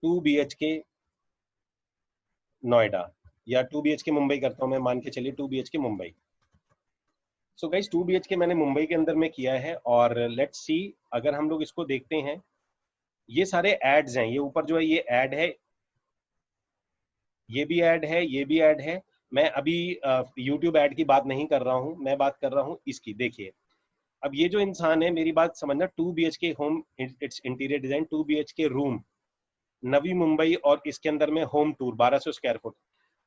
2 BHK Noida या 2 BHK Mumbai करता हूं मैं, मान के चलिए 2 BHK Mumbai. So guys 2 BHK मैंने मुंबई के अंदर में किया है, और लेट्स सी अगर हम लोग इसको देखते हैं, ये सारे एड्स हैं, ये ऊपर जो है ये ऐड है, ये भी ऐड है, ये भी ऐड है। मैं अभी यूट्यूब ऐड की बात नहीं कर रहा हूं, मैं बात कर रहा हूं इसकी। देखिए अब ये जो इंसान है, मेरी बात समझना, 2 BHK home, it's interior design, 2 BHK room, Navi Mumbai, और इसके अंदर में home tour 1200 square foot.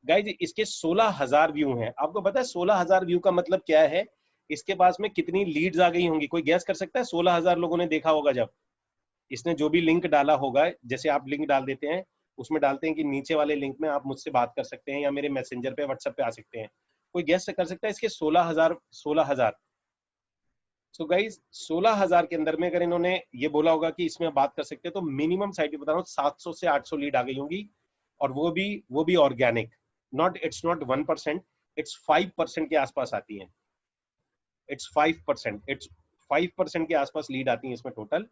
Guys इसके 16,000 व्यू हैं। आपको पता है 16,000 व्यू का मतलब क्या है? इसके पास में कितनी लीड्स आ गई होंगी, कोई गैस कर सकता है? 16,000 लोगों ने देखा होगा जब इसने जो भी लिंक डाला होगा, जैसे आप लिंक डाल देते हैं, उसमें डालते हैं कि नीचे वाले लिंक में आप मुझसे बात कर सकते हैं या मेरे मैसेंजर पे, व्हाट्सएप पे आ सकते हैं। कोई गैस कर सकता है इसके 16,000? सो गाइज 16,000 के अंदर में अगर इन्होंने ये बोला होगा कि इसमें बात कर सकते हैं, तो मिनिमम साइट पे बता रहा हूँ 700 से 800 लीड आ गई होंगी, और वो भी ऑर्गेनिक। इट्स नॉट 1%, इट्स 5% के आसपास आती है। इट्स 5% के आसपास लीड आती है इसमें टोटल,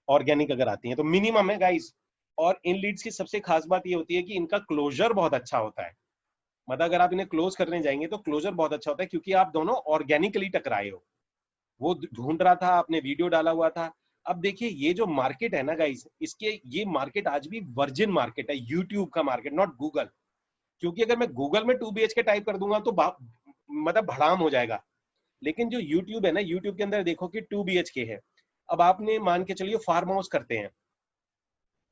ऑर्गेनिक अगर आती है तो मिनिमम है गाइस। और इन लीड्स की सबसे खास बात ये होती है कि इनका क्लोजर बहुत अच्छा होता है। मतलब अगर आप इन्हें क्लोज करने जाएंगे तो क्लोजर बहुत अच्छा होता है, क्योंकि आप दोनों ऑर्गेनिकली टकराए हो। वो ढूंढ रहा था, आपने वीडियो डाला हुआ था। अब देखिए ये जो मार्केट है ना गाइस, इसके ये मार्केट आज भी वर्जिन मार्केट है, यूट्यूब का मार्केट, नॉट गूगल। क्योंकि अगर मैं गूगल में 2 BHK टाइप कर दूंगा तो मतलब भड़ाम हो जाएगा। लेकिन जो यूट्यूब है ना, यूट्यूब के अंदर देखो कि 2 BHK है। अब आपने मान के चलिए फार्म हाउस करते हैं,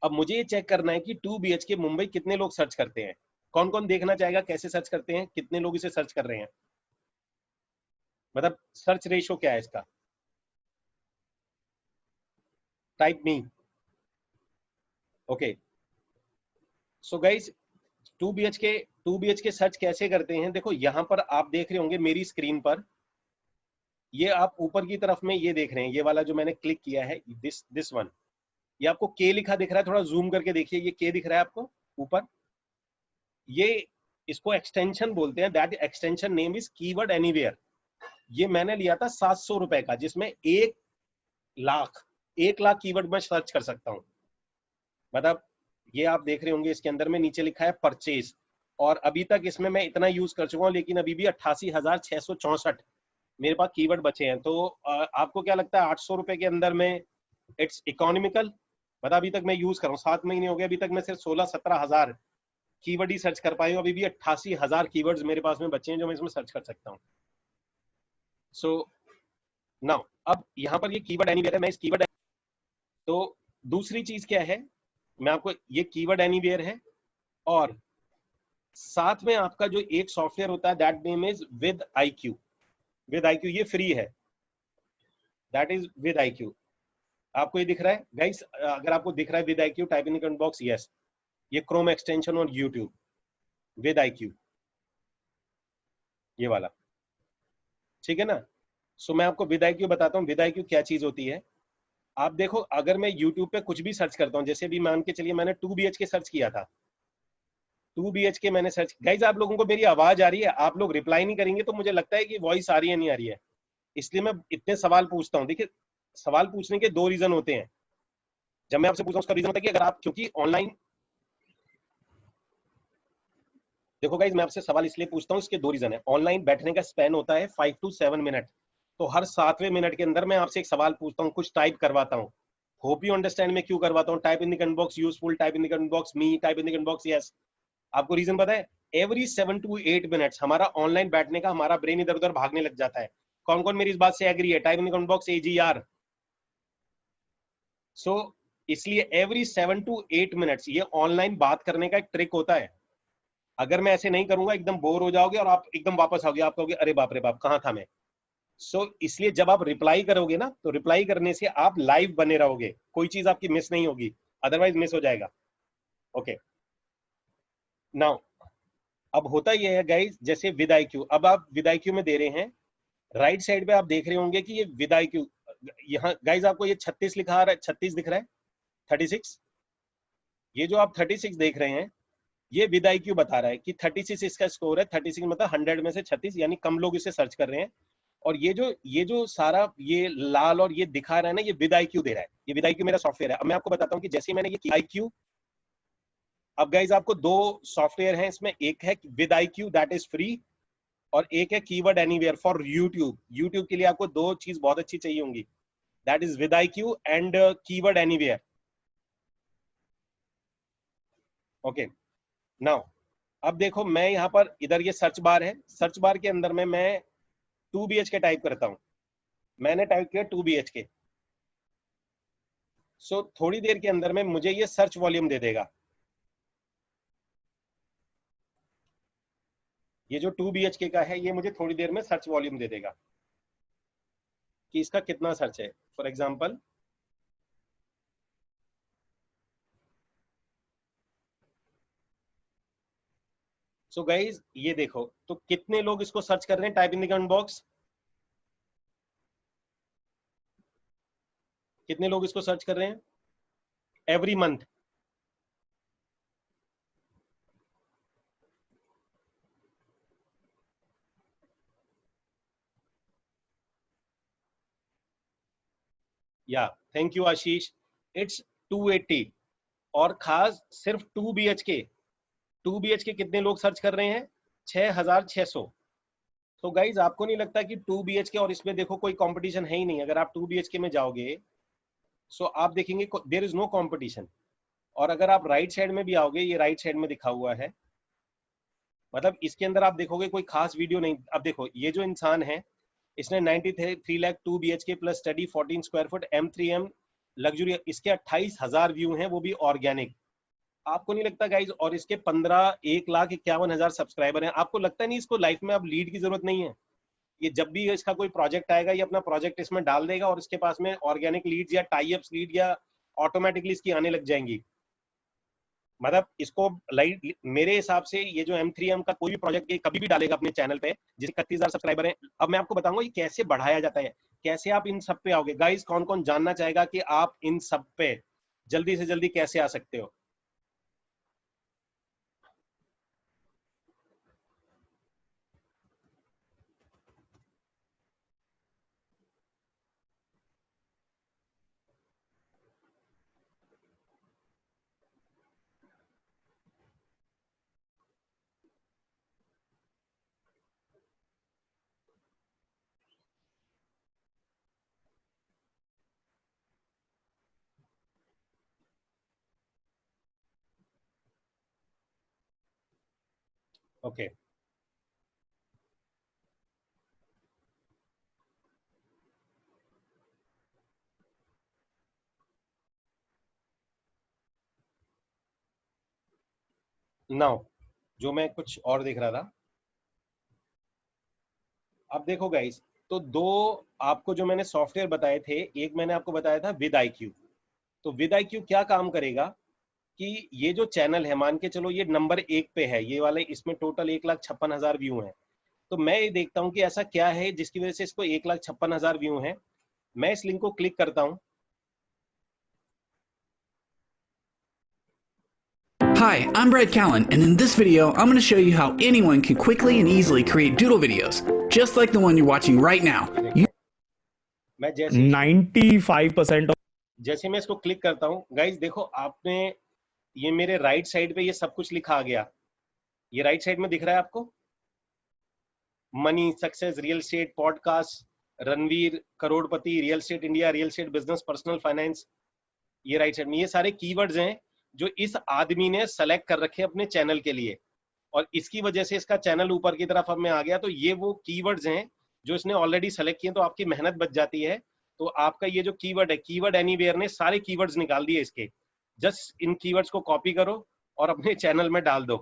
अब मुझे ये चेक करना है कि 2 BHK मुंबई कितने लोग सर्च करते हैं। कौन कौन देखना चाहेगा कैसे सर्च करते हैं, कितने लोग इसे सर्च कर रहे हैं? मतलब सर्च रेशो क्या है इसका? Type me. Okay, so guys 2 BHK search कैसे करते हैं? देखो यहां पर आप देख रहे होंगे मेरी स्क्रीन पर, ये आप ऊपर की तरफ में ये देख रहे हैं, ये वाला जो मैंने क्लिक किया है, दिस वन, ये आपको के लिखा दिख रहा है? थोड़ा जूम करके देखिए, ये के दिख रहा है आपको ऊपर? ये इसको एक्सटेंशन बोलते हैं। That extension name is keyword anywhere. ये मैंने लिया था 700 रुपए का, जिसमें 1 लाख कीवर्ड में सर्च कर सकता हूं। मतलब ये आप देख रहे होंगे इसके अंदर में नीचे लिखा है परचेज, और अभी तक इसमें मैं इतना यूज कर चुका हूं, लेकिन अभी भी 88,664 मेरे पास कीवर्ड बचे हैं। तो आपको क्या लगता है 800 रुपए के अंदर में इट्स इकोनॉमिकल? मतलब अभी तक मैं यूज कर रहा हूँ, 7 महीने हो गए, अभी तक मैं सिर्फ 16-17 हजार कीवर्ड ही सर्च कर पाए हूँ। अभी भी 88,000 कीवर्ड्स मेरे पास में बचे हैं जो मैं इसमें सर्च कर सकता हूँ। सो नाउ अब यहाँ पर ये कीवर्ड एनीवेयर है, मैं इस कीवर्ड, तो दूसरी चीज क्या है, मैं आपको, ये कीवर्ड एनीवेयर है, और साथ में आपका जो एक सॉफ्टवेयर होता है that name is with IQ। With IQ ये फ्री है, दैट इज विद IQ। आपको ये दिख रहा है गाइस? अगर आपको दिख रहा है with IQ, type in the comment box yes. ये क्रोम एक्सटेंशन और यूट्यूब विद IQ, ये वाला, ठीक है ना? सो मैं आपको विद IQ बताता हूँ विद IQ क्या चीज होती है। आप देखो अगर मैं यूट्यूब पे कुछ भी सर्च करता हूँ, जैसे भी मान के चलिए मैंने 2 BHK सर्च किया था, 2 BHK मैंने सर्च, गाइज आप लोगों को मेरी आवाज आ रही है? आप लोग रिप्लाई नहीं करेंगे तो मुझे लगता है कि वॉइस आ रही है नहीं आ रही है, इसलिए मैं इतने सवाल पूछता हूँ। देखिए सवाल पूछने के 2 रीजन होते हैं। जब मैं आपसे पूछता हूँ उसका रीजन होता है कि अगर आप, क्योंकि ऑनलाइन, देखो गाइज मैं आपसे सवाल इसलिए पूछता हूँ, इसके 2 रीजन है। ऑनलाइन बैठने का स्पैन होता है 5 to 7 मिनट, तो हर 7वें मिनट के अंदर मैं आपसे एक सवाल पूछता हूँ, कुछ टाइप करवाता हूँ। होप यू अंडरस्टैंड मैं क्यों करवाता हूँ। Type in the comment box useful, type in the comment box me, type in the comment box yes. आपको रीजन पता है? एवरी 7 to 8 मिनट्स हमारा ऑनलाइन बैठने का, हमारा ब्रेन इधर उधर भागने लग जाता है। कौन कौन मेरी इस बात से एग्री है? Type in the comment box AGR। सो इसलिए एवरी 7 to 8 मिनट्स ये ऑनलाइन बात करने का एक ट्रिक होता है। अगर मैं ऐसे नहीं करूंगा एकदम बोर हो जाओगे और आप एकदम वापस आओगे, आप कहोगे अरे बाप रे बाप कहां था मैं। इसलिए जब आप रिप्लाई करोगे ना, तो रिप्लाई करने से आप लाइव बने रहोगे, कोई चीज आपकी मिस नहीं होगी, अदरवाइज मिस हो जाएगा। ओके नाउ अब होता यह है गाइज, जैसे विद IQ, अब आप विद IQ में दे रहे हैं, राइट साइड पे आप देख रहे होंगे कि ये विद IQ, यहाँ गाइज आपको ये 36 लिखा आ रहा है, 36 दिख रहा है, 36, ये जो आप 36 देख रहे हैं, ये विद IQ बता रहा है कि 36 इसका स्कोर है। 36 मतलब 100 में से 36, यानी कम लोग इसे सर्च कर रहे हैं। और ये जो सारा ये लाल और ये दिखा रहा है ना, ये विद IQ दे रहा है, ये विद IQ मेरा सॉफ्टवेयर है। अब मैं आपको बताता हूँ कि जैसे मैंने ये IQ अब गाइज आपको दो सॉफ्टवेयर हैं इसमें, एक है with IQ that is free, और एक है keyword anywhere for YouTube. YouTube के लिए आपको दो चीज बहुत अच्छी चाहिए होंगी, that is with IQ and keyword anywhere. Okay, now अब देखो मैं यहाँ पर, इधर ये सर्च बार है, सर्च बार के अंदर में मैं 2 BHK टाइप करता हूँ। मैंने टाइप किया 2 BHK। सो थोड़ी देर के अंदर में मुझे ये सर्च वॉल्यूम दे देगा। ये जो 2 BHK का है ये मुझे थोड़ी देर में सर्च वॉल्यूम दे देगा कि इसका कितना सर्च है। फॉर एग्जाम्पल सो गाइज ये देखो, तो कितने लोग इसको सर्च कर रहे हैं, type in the comment box, कितने लोग इसको सर्च कर रहे हैं एवरी मंथ। या थैंक यू आशीष, इट्स 280। और खास सिर्फ 2 BHK, 2 BHK कितने लोग सर्च कर रहे हैं, 6600। तो गाइज आपको नहीं लगता कि 2 BHK और इसमें देखो कोई कंपटीशन है ही नहीं। अगर आप 2 BHK में जाओगे सो आप देखेंगे देयर इज नो कंपटीशन। और अगर आप राइट साइड में भी आओगे, ये राइट साइड में दिखा हुआ है, मतलब इसके अंदर आप देखोगे कोई खास वीडियो नहीं। अब देखो ये जो इंसान है इसने 93 lakh 2 BHK plus study 14 square foot M3M luxury, इसके 28,000 व्यू हैं, वो भी ऑर्गेनिक। आपको नहीं लगता गाइज, और इसके 1,51,51,000 सब्सक्राइबर हैं, आपको लगता नहीं इसको लाइफ में अब लीड की जरूरत नहीं है? ये जब भी इसका कोई प्रोजेक्ट आएगा ये अपना प्रोजेक्ट इसमें डाल देगा और इसके पास में ऑर्गेनिक लीड्स या टाई अप्स लीड या ऑटोमेटिकली इसकी आने लग जाएंगी। मतलब इसको लाइट मेरे हिसाब से ये जो M3M का कोई भी प्रोजेक्ट ये कभी भी डालेगा अपने चैनल पे, जिसके 31,000 सब्सक्राइबर हैं। अब मैं आपको बताऊंगा ये कैसे बढ़ाया जाता है, कैसे आप इन सब पे आओगे। गाइस कौन कौन जानना चाहेगा कि आप इन सब पे जल्दी से जल्दी कैसे आ सकते हो? ओके, नाउ जो मैं कुछ और देख रहा था, अब देखो गाइस, तो दो आपको जो मैंने सॉफ्टवेयर बताए थे, एक मैंने आपको बताया था विद IQ। तो विद IQ क्या काम करेगा कि ये जो चैनल है, मान के चलो ये नंबर 1 पे है ये वाले, इसमें टोटल 1,56,000 व्यू हैं। तो मैं ये देखता हूँ कि ऐसा क्या है जिसकी वजह से इसको 1,56,000 व्यू हैं। मैं इस लिंक को क्लिक करता हूँ। Hi, I'm Brad Callen, and in this video, I'm going to show you how anyone can quickly and easily create doodle videos, just like the one you're watching right now. मैं जैसे 95% जैसे मैं इसको click करता हूँ guys, देखो आपने ये मेरे राइट साइड पे ये सब कुछ लिखा आ गया। ये राइट साइड में दिख रहा है आपको, money, success, real estate, podcast, Ranveer, करोड़पति, real estate India, real estate business, personal finance. ये राइट साइड में ये सारे कीवर्ड्स हैं जो इस आदमी ने सेलेक्ट कर रखे अपने चैनल के लिए, और इसकी वजह से इसका चैनल ऊपर की तरफ अब में आ गया। तो ये वो कीवर्ड्स हैं जो इसने ऑलरेडी सेलेक्ट किए, तो आपकी मेहनत बच जाती है। तो आपका ये जो कीवर्ड है, कीवर्ड एनीवेयर ने सारे कीवर्ड्स निकाल दिए इसके, जस्ट इन कीवर्ड्स को कॉपी करो और अपने चैनल में डाल दो।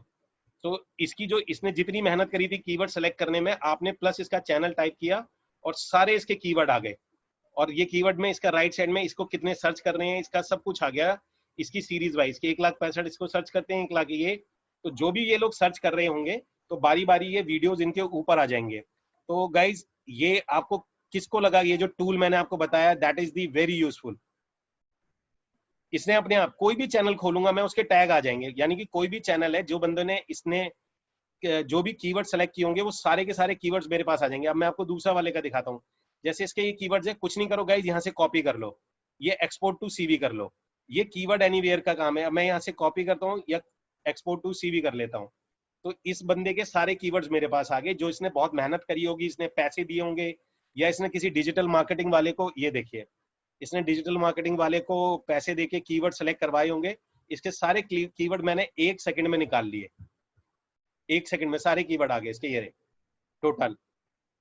तो इसकी जो इसने जितनी मेहनत करी थी कीवर्ड सेलेक्ट करने में, आपने प्लस इसका चैनल टाइप किया और सारे इसके कीवर्ड आ गए। और ये कीवर्ड में इसका राइट साइड में इसको कितने सर्च कर रहे हैं इसका सब कुछ आ गया, इसकी सीरीज वाइज के 1,65,000 इसको सर्च करते हैं, 1,00,000 ये। तो जो भी ये लोग सर्च कर रहे होंगे तो बारी बारी ये वीडियोस इनके ऊपर आ जाएंगे। तो गाइज ये आपको किसको लगा ये जो टूल मैंने आपको बताया, that is the very useful. इसने अपने आप कोई भी चैनल खोलूंगा मैं उसके टैग आ जाएंगे, यानी कि कोई भी चैनल है जो बंदे ने इसने जो भी कीवर्ड सेलेक्ट किए होंगे वो सारे के सारे कीवर्ड्स मेरे पास आ जाएंगे। अब मैं आपको दूसरा वाले का दिखाता हूँ। जैसे इसके ये कीवर्ड्स है, कुछ नहीं करो गाइज, यहाँ से कॉपी कर लो, ये एक्सपोर्ट टू CV कर लो। ये कीवर्ड एनीवेयर का काम है। अब मैं यहाँ से कॉपी करता हूँ या एक्सपोर्ट टू सीवी कर लेता हूँ। तो इस बंदे के सारे कीवर्ड्स मेरे पास आ गए, जो इसने बहुत मेहनत करी होगी, इसने पैसे दिए होंगे, या इसने किसी डिजिटल मार्केटिंग वाले को, ये देखिए इसने डिजिटल मार्केटिंग वाले को पैसे देके कीवर्ड सेलेक्ट करवाए होंगे। इसके सारे कीवर्ड मैंने 1 सेकंड में निकाल लिए, 1 सेकंड में सारे कीवर्ड आ गए इसके। ये टोटल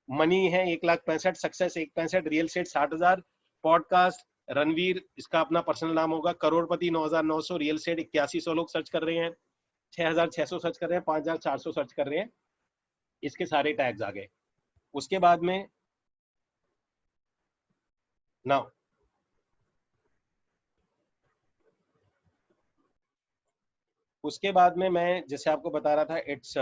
मनी है 1,65,000, success 1,65,000, real estate 60,000, podcast Ranveer, इसका अपना पर्सनल नाम होगा, करोड़पति 9,900, रियल एस्टेट 8100 लोग सर्च कर रहे हैं, 6,600 सर्च कर रहे हैं, 5,400 सर्च कर रहे हैं, इसके सारे टैग्स आ गए। उसके बाद में नाउ उसके बाद में मैं जैसे आपको बता रहा था, इट्स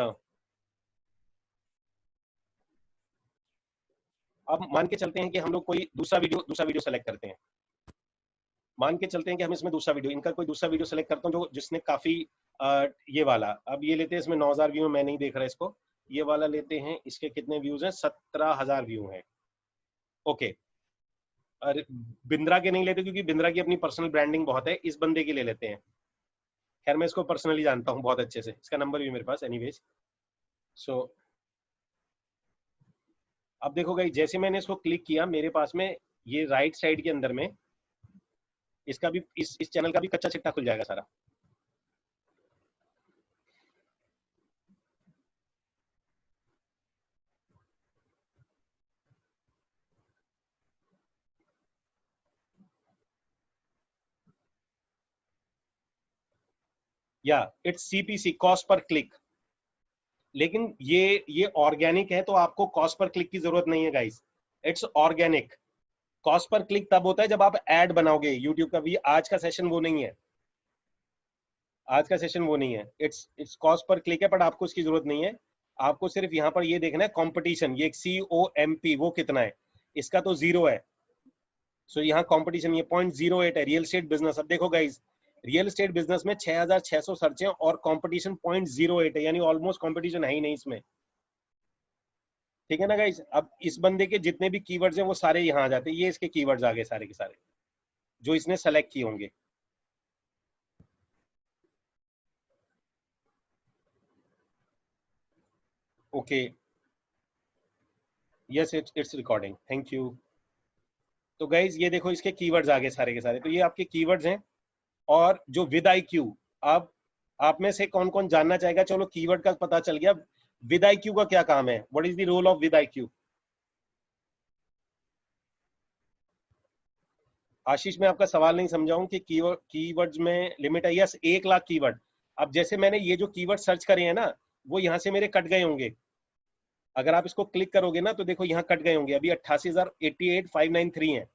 अब मान के चलते हैं कि हम लोग कोई दूसरा वीडियो सेलेक्ट करते हैं। मान के चलते हैं कि हम इसमें दूसरा वीडियो, इनका कोई दूसरा वीडियो सेलेक्ट करता हूँ जो जिसने काफी ये वाला, अब ये लेते हैं, इसमें 9,000 व्यू, मैं नहीं देख रहा इसको, ये वाला लेते हैं, इसके कितने व्यूज हैं, 17,000 व्यू हैं। ओके, और बिंद्रा के नहीं लेते क्योंकि बिंद्रा की अपनी पर्सनल ब्रांडिंग बहुत है, इस बंदे की ले लेते हैं। खैर मैं इसको पर्सनली जानता हूँ बहुत अच्छे से, इसका नंबर भी मेरे पास एनीवेज। सो अब देखो गाइस, जैसे मैंने इसको क्लिक किया, मेरे पास में ये राइट साइड के अंदर में इसका भी इस चैनल का भी कच्चा चिट्ठा खुल जाएगा सारा। या it's CPC, cost per click, लेकिन ये ऑर्गेनिक है तो आपको कॉस्ट पर क्लिक की जरूरत नहीं है guys, it's organic. Cost per click तब होता है जब आप ऐड बनाओगे यूट्यूब का भी, आज का सेशन वो नहीं है, आज का सेशन वो नहीं है, इट्स कॉस्ट पर क्लिक है, बट आपको इसकी जरूरत नहीं है। आपको सिर्फ यहाँ पर ये देखना है कंपटीशन, ये COMP वो कितना है, इसका तो 0 है। सो यहाँ कंपटीशन ये 0.08 है। रियल एस्टेट बिजनेस, अब देखो गाइज, रियल एस्टेट बिजनेस में 6,600 सर्च है और कंपटीशन 0.08 है, यानी ऑलमोस्ट कंपटीशन है ही नहीं इसमें, ठीक है ना गाइज। अब इस बंदे के जितने भी कीवर्ड्स हैं वो सारे यहाँ आ जाते हैं, ये इसके कीवर्ड्स आ गए सारे के सारे जो इसने सेलेक्ट किए होंगे। Okay, yes it's recording, thank you. तो गाइज ये देखो इसके कीवर्ड्स आ गए सारे के सारे, तो ये आपके कीवर्ड्स हैं। और जो विद IQ, अब आप में से कौन कौन जानना चाहेगा, चलो कीवर्ड का पता चल गया, विद IQ का क्या काम है, what is the role of with IQ। Ashish, मैं आपका सवाल नहीं समझाऊं कि कीवर्ड्स में लिमिट है, यस 1,00,000 कीवर्ड। अब जैसे मैंने ये जो कीवर्ड सर्च करे हैं ना, वो यहाँ से मेरे कट गए होंगे, अगर आप इसको क्लिक करोगे ना तो देखो यहाँ कट गए होंगे, अभी 88,088,593 है।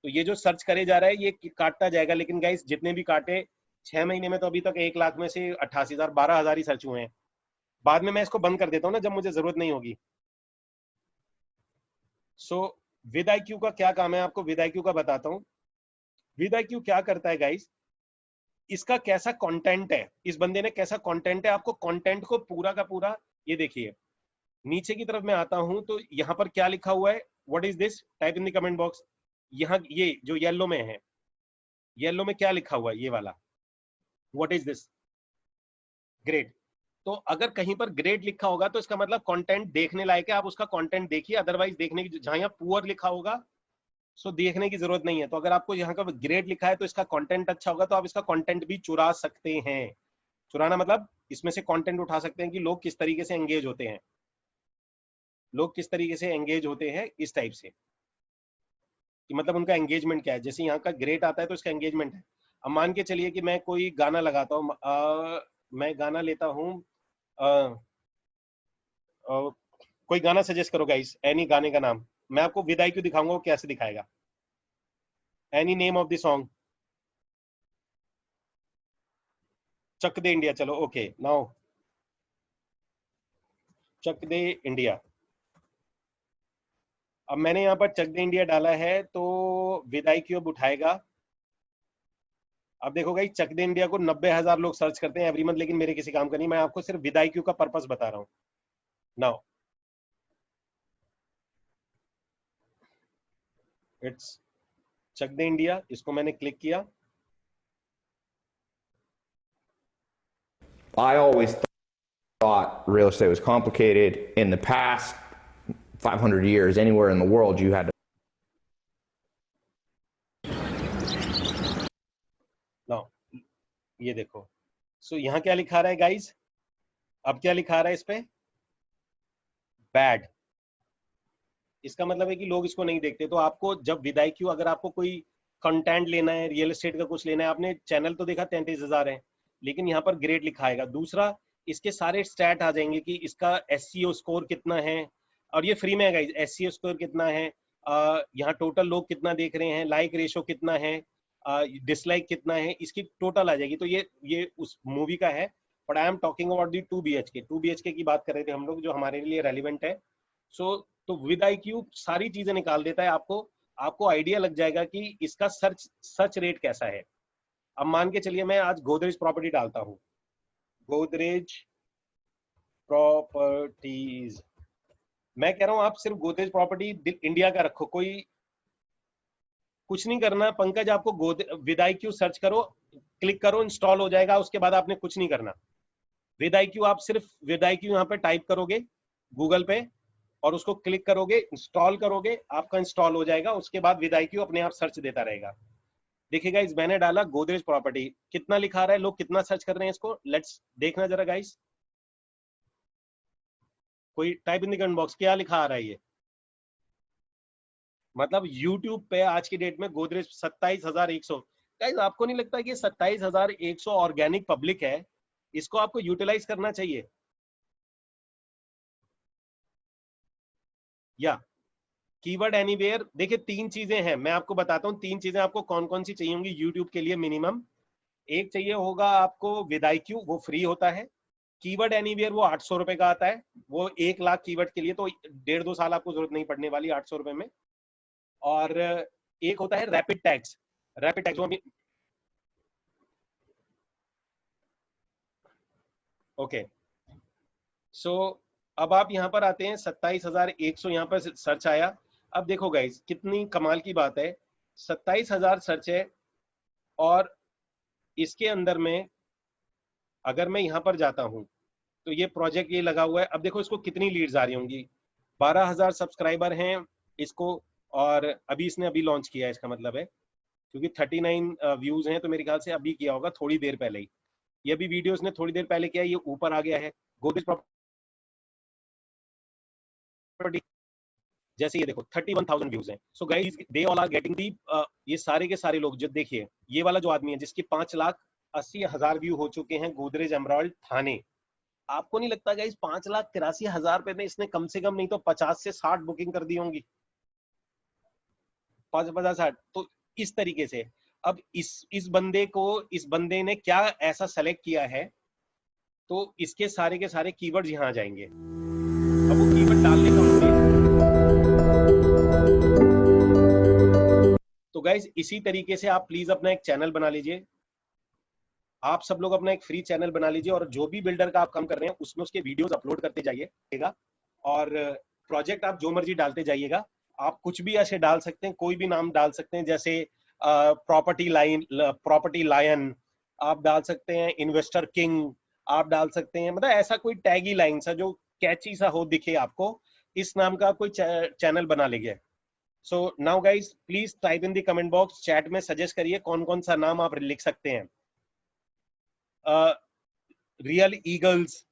तो ये जो सर्च करे जा रहा है ये काटता जाएगा, लेकिन गाइस जितने भी काटे 6 महीने में तो अभी तक 1,00,000 में से 88,000 12,000 ही सर्च हुए हैं। बाद में मैं इसको बंद कर देता हूँ ना जब मुझे जरूरत नहीं होगी। सो विद IQ का क्या काम है, आपको विद IQ का बताता हूँ। विद IQ क्या करता है गाइस, इसका कैसा कंटेंट है, इस बंदे ने कैसा कंटेंट है, आपको कंटेंट को पूरा का पूरा, ये देखिए नीचे की तरफ मैं आता हूं तो यहाँ पर क्या लिखा हुआ है, what is this, type in the comment box. यहाँ ये जो येलो में है, येलो में क्या लिखा हुआ है, ये वाला, व्हाट इज दिस, ग्रेट। तो अगर कहीं पर ग्रेट लिखा होगा तो इसका मतलब कंटेंट देखने लायक है, आप उसका कंटेंट देखिए, अदरवाइज देखने की, जहां यहाँ पुअर लिखा होगा सो देखने की जरूरत नहीं है। तो अगर आपको यहाँ का ग्रेट लिखा है तो इसका कंटेंट अच्छा होगा, तो आप इसका कंटेंट भी चुरा सकते हैं। चुराना मतलब इसमें से कंटेंट उठा सकते हैं कि लोग किस तरीके से एंगेज होते हैं, लोग किस तरीके से एंगेज होते हैं, इस टाइप से कि मतलब उनका एंगेजमेंट क्या है। जैसे यहाँ का ग्रेट आता है तो इसका एंगेजमेंट है। अब मान के चलिए कि मैं कोई गाना लगाता हूँ, मैं गाना लेता हूँ, कोई गाना सजेस्ट करो गाइस, एनी गाने का नाम, मैं आपको विद IQ दिखाऊंगा वो कैसे दिखाएगा। Any name of the song, Chak De India, चलो okay now Chak De India. अब मैंने यहाँ पर चक दे इंडिया डाला है तो विद IQ अब उठाएगा। अब देखो भाई, चक दे इंडिया को 90,000 लोग सर्च करते हैं एवरी मंथ, लेकिन मेरे किसी काम का नहीं, मैं आपको सिर्फ विद IQ का पर्पस बता रहा हूँ। Now it's Chak De India, इसको मैंने क्लिक किया। I always thought real estate was complicated. In the past 500 years, anywhere in the world, you had to. लो ये देखो, सो यहाँ क्या लिखा रहा है गाइज, अब क्या लिखा रहा है इस पे, बैड। इसका मतलब है कि लोग इसको नहीं देखते। तो आपको जब विदाई क्यों, अगर आपको कोई कंटेंट लेना है, रियल एस्टेट का कुछ लेना है, आपने चैनल तो देखा 33,000 है, लेकिन यहाँ पर ग्रेड लिखा आएगा। दूसरा, इसके सारे स्टैट आ जाएंगे कि इसका एससीओ स्कोर कितना है, और ये फ्री में है गाइस, एससीओ स्कोर कितना है, यहाँ टोटल लोग कितना देख रहे हैं, लाइक रेशो कितना है, डिसलाइक कितना है, इसकी टोटल आ जाएगी। तो ये उस मूवी का है, but I am talking about the 2 BHK। 2 BHK की बात कर रहे थे हम लोग, जो हमारे लिए रेलिवेंट है। सो तो विद IQ सारी चीजें निकाल देता है, आपको आइडिया लग जाएगा कि इसका सर्च रेट कैसा है। अब मान के चलिए मैं आज गोदरेज प्रॉपर्टी डालता हूँ, गोदरेज प्रॉपर्टीज, मैं कह रहा हूँ आप सिर्फ गोदरेज प्रॉपर्टी इंडिया का रखो, कोई कुछ नहीं करना पंकज, आपको विद IQ सर्च करो, क्लिक करो, इंस्टॉल हो जाएगा, उसके बाद आपने कुछ नहीं करना। विद IQ आप सिर्फ विद IQ यहाँ पे टाइप करोगे गूगल पे और उसको क्लिक करोगे, इंस्टॉल करोगे, आपका इंस्टॉल हो जाएगा। उसके बाद विद IQ अपने आप सर्च देता रहेगा। देखिए गाइस, मैंने डाला गोदरेज प्रॉपर्टी, कितना लिखा रहा है, लोग कितना सर्च कर रहे हैं इसको, लेट्स देखना जरा गाइस। कोई type in the comment box, क्या लिखा आ रहा है ये, मतलब YouTube पे आज की डेट में गोदरेज 27,100। गाइस आपको नहीं लगता कि 27,100 ऑर्गेनिक पब्लिक है, इसको आपको यूटिलाइज करना चाहिए? या कीवर्ड एनीवेयर, देखिए 3 चीजें हैं, मैं आपको बताता हूँ 3 चीजें आपको कौन कौन सी चाहिए होंगी YouTube के लिए मिनिमम। एक चाहिए होगा आपको विद IQ, वो फ्री होता है। कीवर्ड एनीवेयर वो 800 रुपए का आता है, वो 1 लाख कीवर्ड के लिए, तो 1.5-2 साल आपको जरूरत नहीं पड़ने वाली 800 रुपए में। और एक होता है rapid tags, rapid tags okay. So अब आप यहाँ पर आते हैं, 27,100 यहाँ पर सर्च आया। अब देखो गाइस कितनी कमाल की बात है, 27,000 सर्च है, और इसके अंदर में अगर मैं यहाँ पर जाता हूँ तो ये प्रोजेक्ट ये लगा हुआ है। अब देखो इसको कितनी लीड्स आ रही होंगी, 12,000 सब्सक्राइबर हैं इसको, और अभी इसने अभी लॉन्च किया है, इसका मतलब है क्योंकि 39 व्यूज हैं, तो मेरे ख्याल से अभी किया होगा थोड़ी देर पहले ही, ये अभी वीडियो उसने थोड़ी देर पहले किया, ये ऊपर आ गया है गोदरेज प्रॉपर्टी। जैसे ये देखो 31,000 व्यूज हैं। So guys they all are getting the, ये सारे के सारे लोग, जो देखिए ये वाला जो आदमी है जिसके 5,80,000 व्यू हो चुके हैं, गोदरेज एमराल्ड थाने। आपको नहीं लगता गाइस 5,83,000 रुपए में इसने कम से कम नहीं तो 50 से 60 बुकिंग कर दी होंगी, 50-60। तो इस तरीके से अब इस बंदे ने क्या ऐसा सेलेक्ट किया है, तो इसके सारे के सारे कीवर्ड्स यहाँ आ जाएंगे। अब वो कीवर्ड डालने का तो गाइस इसी तरीके से आप प्लीज अपना एक चैनल बना लीजिए, आप सब लोग अपना एक फ्री चैनल बना लीजिए, और जो भी बिल्डर का आप काम कर रहे हैं उसमें उसके वीडियोस अपलोड करते जाइएगा, और प्रोजेक्ट आप जो मर्जी डालते जाइएगा। आप कुछ भी ऐसे डाल सकते हैं, कोई भी नाम डाल सकते हैं, जैसे प्रॉपर्टी लायन आप डाल सकते हैं, इन्वेस्टर किंग आप डाल सकते हैं, मतलब ऐसा कोई टैगी लाइन सा जो कैची सा हो, दिखे आपको, इस नाम का कोई चैनल बना लीजिए। So now guys please type in the comment box, chat में सजेस्ट करिए कौन कौन सा नाम आप लिख सकते हैं। Real eagles,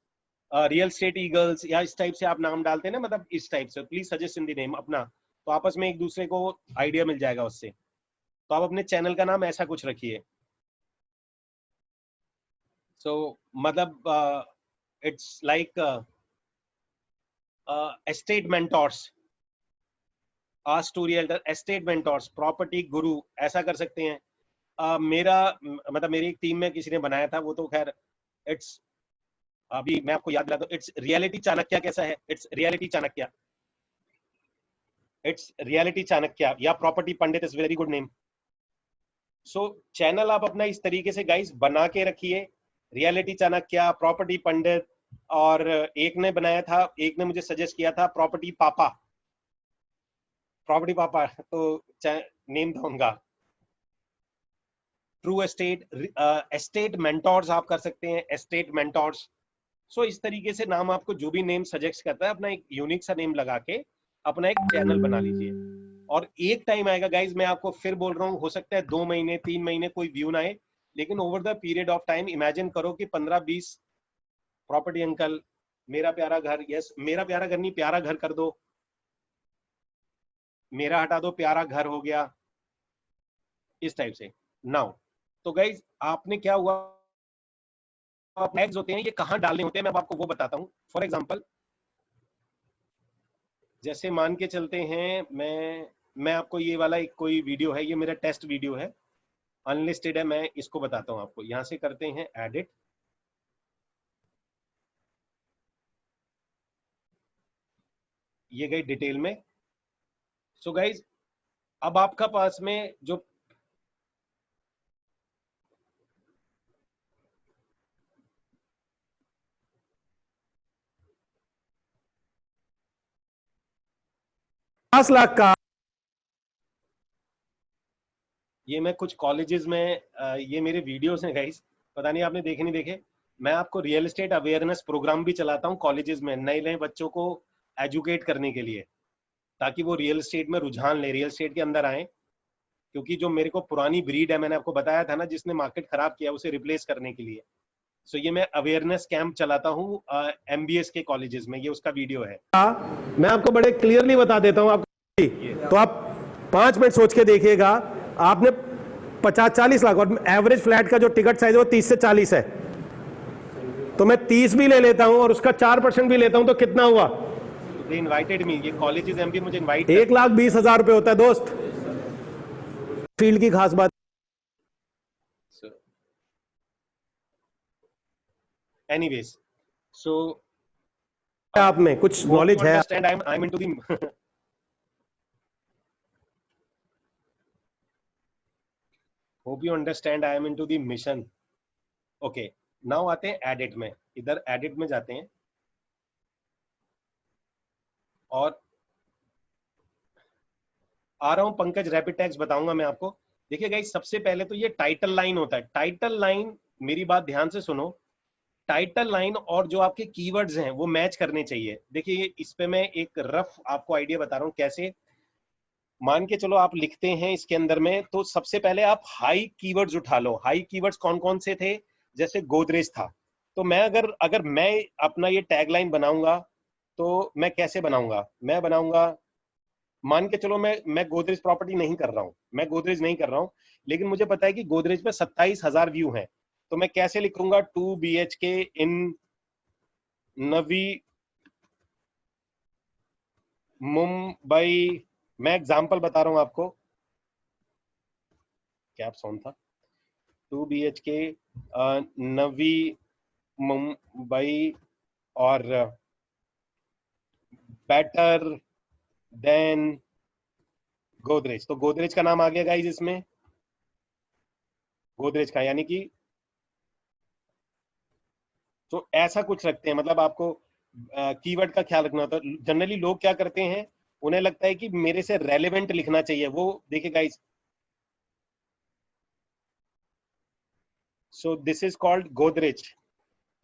real estate eagles, या इस टाइप से आप नाम डालते हैं ना, मतलब इस टाइप से, please suggest in the name अपना, तो आपस में एक दूसरे को आइडिया मिल जाएगा उससे। तो आप अपने चैनल का नाम ऐसा कुछ रखिए। सो मतलब it's like estate mentors, story Elder, estate mentors, property गुरु, ऐसा कर सकते हैं। मतलब मेरी एक टीम में किसी ने बनाया था, वो तो खैर इट्स, अभी मैं आपको याद दिलाता हूं, इट्स रियलिटी चाणक्य। कैसा है, it's reality Chanakya, it's reality Chanakya, या property Pandit is very good name. So channel आप अपना इस तरीके से गाइस बना के रखिए, रियलिटी चाणक्य, प्रॉपर्टी पंडित, और एक ने बनाया था, एक ने मुझे सजेस्ट किया था प्रॉपर्टी पापा, तो नेम था उनका। ट्रू एस्टेट, एस्टेट मेंटोर्स आप कर सकते हैं, एस्टेट मेंटोर्स। सो इस तरीके से नाम आपको जो भी नेम सजेस्ट करता है, अपना एक यूनिक सा नेम लगा के अपना एक चैनल बना लीजिए। और एक टाइम आएगा गाइज, मैं आपको फिर बोल रहा हूँ, हो सकता है 2 महीने 3 महीने कोई व्यू ना आए, लेकिन over the period of time imagine करो कि 15-20 प्रॉपर्टी अंकल, मेरा प्यारा घर, यस मेरा प्यारा घर नहीं, प्यारा घर कर दो, मेरा हटा दो, प्यारा घर हो गया, इस टाइप से। नाउ तो गाइज आपने क्या हुआ, टैग्स होते हैं ये कहां डालने होते हैं, मैं आपको वो बताता हूं। फॉर एग्जांपल जैसे मान के चलते हैं, मैं आपको ये वाला एक कोई वीडियो है, ये मेरा टेस्ट वीडियो है, अनलिस्टेड है, मैं इसको बताता हूं आपको। यहां से करते हैं एडिट, ये गई डिटेल में। सो गाइज अब आपका पास में जो लाख का, ये मैं कुछ कॉलेजेस में ये मेरे वीडियोस हैं गाइस, पता नहीं आपने देखे नहीं देखे। मैं आपको रियल एस्टेट अवेयरनेस प्रोग्राम भी चलाता हूँ कॉलेजेस में, नए नए बच्चों को एजुकेट करने के लिए, ताकि वो रियल एस्टेट में रुझान ले, रियल एस्टेट के अंदर आए। क्योंकि जो मेरे को पुरानी ब्रीड है, मैंने आपको बताया था ना, जिसने मार्केट खराब किया, उसे रिप्लेस करने के लिए। सो ये मैं अवेयरनेस कैंप चलाता हूँ MBS के कॉलेजेस में, ये उसका वीडियो है। मैं आपको बड़े क्लियरली बता देता हूं आपको, तो आप 5 मिनट सोच के देखिएगा। आपने 50-40 लाख, और एवरेज फ्लैट का जो टिकट साइज है वो 30 से 40 है, तो मैं 30 भी ले लेता हूं और उसका 4% भी लेता हूं, तो कितना हुआ? They invited me, ये कॉलेजेस MB मुझे इनवाइट 1,20,000 रुपए होता है दोस्त, फील्ड की खास बात। एनीवेज, सो आप में कुछ नॉलेज है? I'm into the hope you understand I am into the mission. Okay, now आते हैं एडिट में, इधर एडिट में जाते हैं और आ रहा हूं पंकज, रैपिड टैग्स बताऊंगा मैं आपको। देखिए गाइस, सबसे पहले तो ये टाइटल लाइन होता है। टाइटल लाइन, मेरी बात ध्यान से सुनो, टाइटल लाइन और जो आपके कीवर्ड्स हैं वो मैच करने चाहिए। देखिए इस पे मैं एक रफ आपको आइडिया बता रहा हूं कैसे। मान के चलो आप लिखते हैं इसके अंदर में, तो सबसे पहले आप हाई कीवर्ड्स उठा लो। हाई कीवर्ड्स कौन कौन से थे? जैसे गोदरेज था, तो मैं अगर मैं अपना ये टैगलाइन बनाऊंगा तो मैं कैसे बनाऊंगा? मैं बनाऊंगा, मान के चलो मैं गोदरेज प्रॉपर्टी नहीं कर रहा हूं, मैं गोदरेज नहीं कर रहा हूं, लेकिन मुझे पता है कि गोदरेज पे 27,000 व्यू हैं, तो मैं कैसे लिखूंगा? 2 BHK इन नवी मुंबई। मैं एग्जांपल बता रहा हूं आपको, क्या साउंड था? 2 BHK नवी मुंबई और बेटर देन गोदरेज। तो गोदरेज का नाम आ गया गाइस इसमें, गोदरेज का, यानी कि तो ऐसा कुछ रखते हैं। मतलब आपको कीवर्ड का ख्याल रखना होता है। जनरली लोग क्या करते हैं, उन्हें लगता है कि मेरे से रेलेवेंट लिखना चाहिए। वो देखिए guys, so this is called Godrej.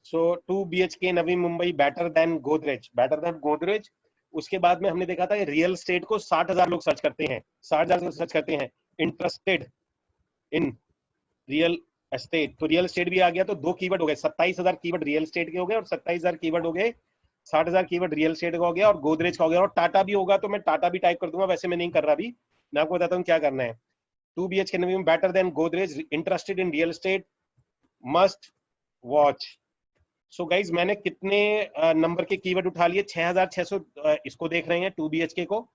So 2 BHK Navi Mumbai better than Godrej, better than Godrej. उसके बाद में हमने देखा था रियल एस्टेट को 60,000 लोग सर्च करते हैं, 60,000 लोग सर्च करते हैं इंटरेस्टेड इन रियल एस्टेट, तो रियल एस्टेट भी आ गया। तो 2 कीवर्ड हो गए, 27,000 कीवर्ड रियल एस्टेट के हो गए और 27,000 कीवर्ड हो गए, 60,000 कीवर्ड रियल एस्टेट का हो गया और गोदरेज का हो गया। और टाटा भी होगा तो मैं टाटा भी टाइप कर दूंगा, वैसे मैं नहीं कर रहा अभी, मैं आपको बताता हूँ क्या करना है। 2 BHK Navi better than Godrej, interested in real estate, must watch. So guys मैंने कितने नंबर के कीवर्ड उठा लिए? 6,600 इसको देख रहे हैं 2 BHK को,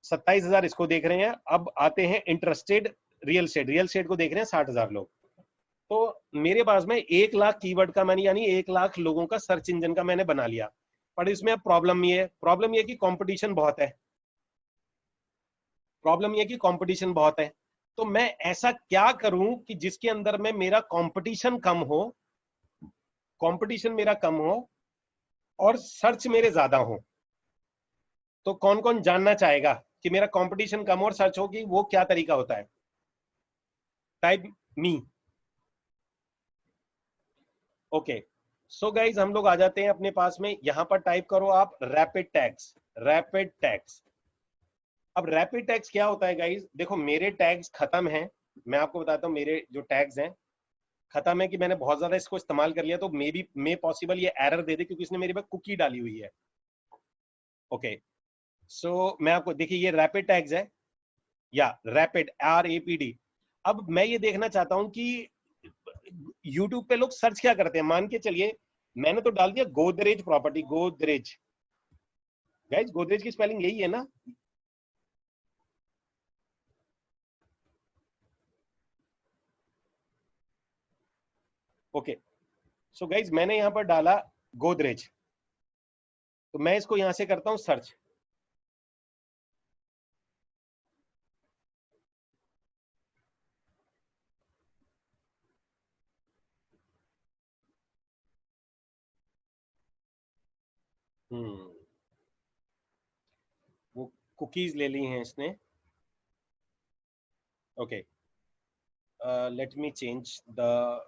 27,000 इसको देख रहे हैं। अब आते हैं interested real estate, real estate को देख रहे हैं 60,000 लोग। तो मेरे पास में 1 लाख कीवर्ड का मैंने, यानी 1 लाख लोगों का सर्च इंजन का मैंने बना लिया। पर इसमें अब प्रॉब्लम ये है कि कंपटीशन बहुत है, प्रॉब्लम ये है कि कंपटीशन बहुत है। तो मैं ऐसा क्या करूं कि जिसके अंदर में मेरा कंपटीशन कम हो, कंपटीशन मेरा कम हो और सर्च मेरे ज्यादा हो। तो कौन कौन जानना चाहेगा कि मेरा कंपटीशन कम और सर्च हो, कि वो क्या तरीका होता है? Type me. Okay, so guys हम लोग आ जाते हैं अपने पास में, यहां पर टाइप करो आप रैपिड टैग्स, रैपिड टैग्स। अब रैपिड टैग्स क्या होता है गाइज? देखो मेरे टैग्स खत्म हैं, मैं आपको बताता हूँ मेरे जो टैग्स हैं खत्म है कि मैंने बहुत ज्यादा इसको इस्तेमाल कर लिया, तो मे पॉसिबल ये एरर दे दे क्योंकि इसने मेरे पे कुकी डाली हुई है। ओके, सो मैं आपको देखिए ये रैपिड टैग्स है या रैपिड RAPD। अब मैं ये देखना चाहता हूं कि यूट्यूब पे लोग सर्च क्या करते हैं। मान के चलिए मैंने तो डाल दिया गोदरेज प्रॉपर्टी, गोदरेज। गाइस गोदरेज की स्पेलिंग यही है ना? ओके, सो गाइस मैंने यहां पर डाला गोदरेज, तो मैं इसको यहां से करता हूं सर्च। वो कुकीज ले ली हैं इसने। Okay, let me change the,